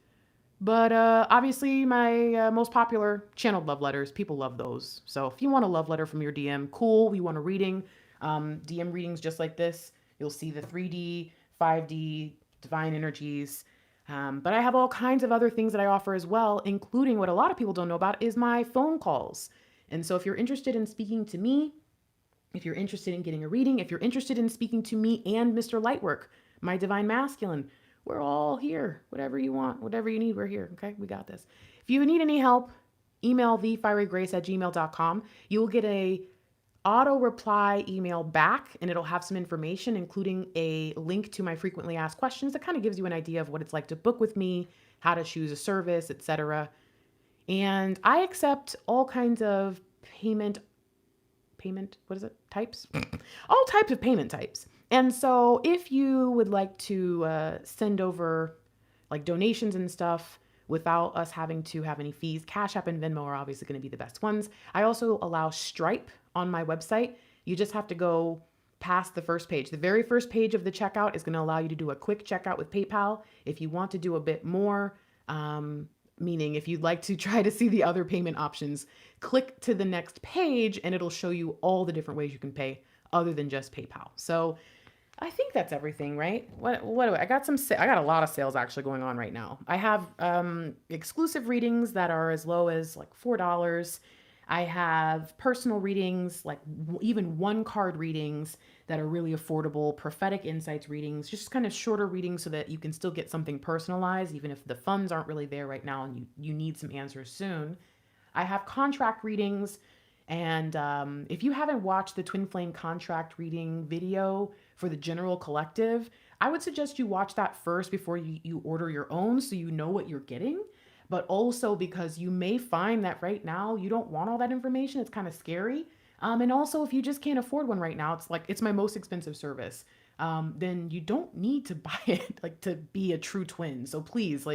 A: but obviously my most popular channeled love letters, people love those. So if you want a love letter from your DM, cool. You want a reading, DM readings just like this. You'll see the 3D, 5D, divine energies. But I have all kinds of other things that I offer as well, including what a lot of people don't know about is my phone calls. And so if you're interested in speaking to me, if you're interested in getting a reading, if you're interested in speaking to me and Mr. Lightwork, my divine masculine, we're all here. Whatever you want, whatever you need, we're here. Okay, we got this. If you need any help, email thefierygrace@gmail.com. You will get a auto reply email back, and it'll have some information, including a link to my frequently asked questions that kind of gives you an idea of what it's like to book with me, how to choose a service, etc. And I accept all kinds of payment, types? All types of payment types. And so if you would like to send over like donations and stuff without us having to have any fees, Cash App and Venmo are obviously going to be the best ones. I also allow Stripe on my website. You just have to go past the first page. The very first page of the checkout is going to allow you to do a quick checkout with PayPal. If you want to do a bit more, meaning if you'd like to try to see the other payment options, click to the next page and it'll show you all the different ways you can pay other than just PayPal. So I think that's everything, right? What do I got I got a lot of sales actually going on right now. I have exclusive readings that are as low as like $4. I have personal readings, like even one card readings that are really affordable, prophetic insights readings, just kind of shorter readings so that you can still get something personalized, even if the funds aren't really there right now and you need some answers soon. I have contract readings. And if you haven't watched the Twin Flame contract reading video for the General Collective, I would suggest you watch that first before you order your own so you know what you're getting. But also because you may find that right now you don't want all that information. It's kind of scary. And also if you just can't afford one right now, it's my most expensive service. Then you don't need to buy it like to be a true twin. So please,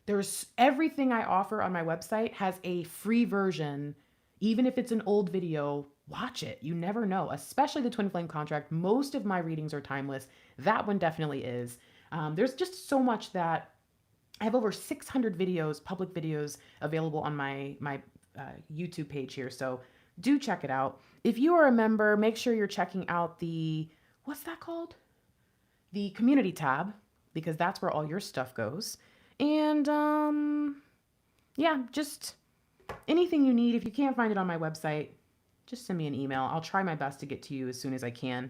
A: there's everything I offer on my website has a free version. Even if it's an old video, watch it. You never know, especially the Twin Flame contract. Most of my readings are timeless. That one definitely is. There's just so much that I have over 600 videos, public videos available on my YouTube page here. So do check it out. If you are a member, make sure you're checking out what's that called? The community tab, because that's where all your stuff goes. And yeah, just anything you need. If you can't find it on my website, just send me an email. I'll try my best to get to you as soon as I can.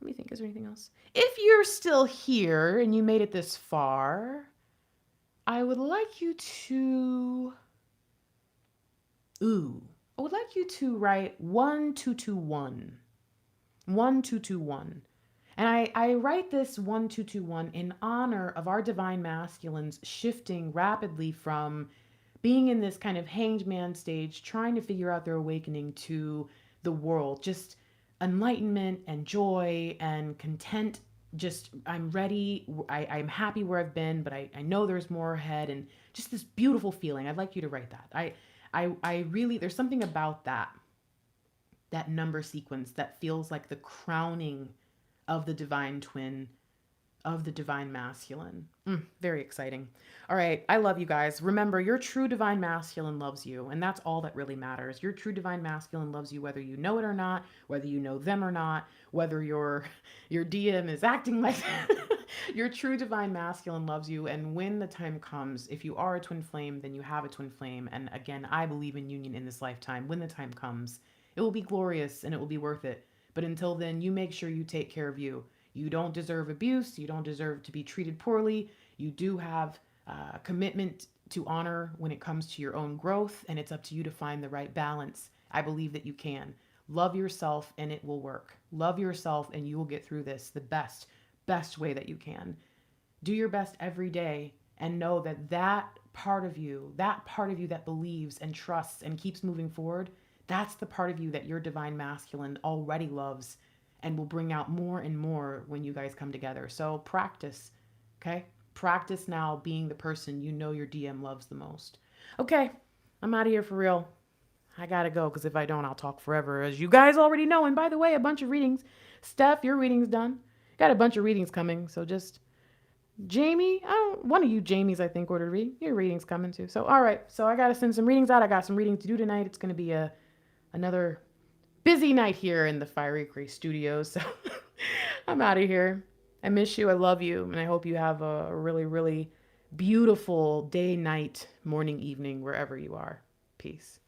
A: Let me think, is there anything else? If you're still here and you made it this far, I would like you to write 1221. 1221. And I write this 1221 in honor of our divine masculines shifting rapidly from being in this kind of hanged man stage, trying to figure out their awakening to the world, just enlightenment and joy and content. Just, I'm ready. I'm happy where I've been, but I know there's more ahead, and just this beautiful feeling. I'd like you to write that. I really, there's something about that number sequence that feels like the crowning of the divine twin of the divine masculine. Very exciting. All right. I love you guys. Remember, your true divine masculine loves you, and that's all that really matters. Your true divine masculine loves you whether you know it or not, whether you know them or not, whether your DM is acting like your true divine masculine loves you. And when the time comes, if you are a twin flame, then you have a twin flame. And again, I believe in union in this lifetime. When the time comes, it will be glorious and it will be worth it. But until then, you make sure you take care of you. You don't deserve abuse. You don't deserve to be treated poorly. You do have commitment to honor when it comes to your own growth, and it's up to you to find the right balance. I believe that you can. Love yourself and it will work. Love yourself and you will get through this the best way that you can. Do your best every day and know that that part of you that believes and trusts and keeps moving forward, that's the part of you that your divine masculine already loves and will bring out more and more when you guys come together. So practice, okay? Practice now being the person you know your DM loves the most. Okay, I'm out of here for real. I gotta go because if I don't, I'll talk forever, as you guys already know. And by the way, a bunch of readings. Steph, your reading's done. Got a bunch of readings coming, so just Jamie, one of you Jamies, I think, ordered a reading. Your reading's coming too. So all right, so I gotta send some readings out. I got some readings to do tonight. It's gonna be another busy night here in the Fiery Grace Studios. So I'm out of here. I miss you. I love you. And I hope you have a really, really beautiful day, night, morning, evening, wherever you are. Peace.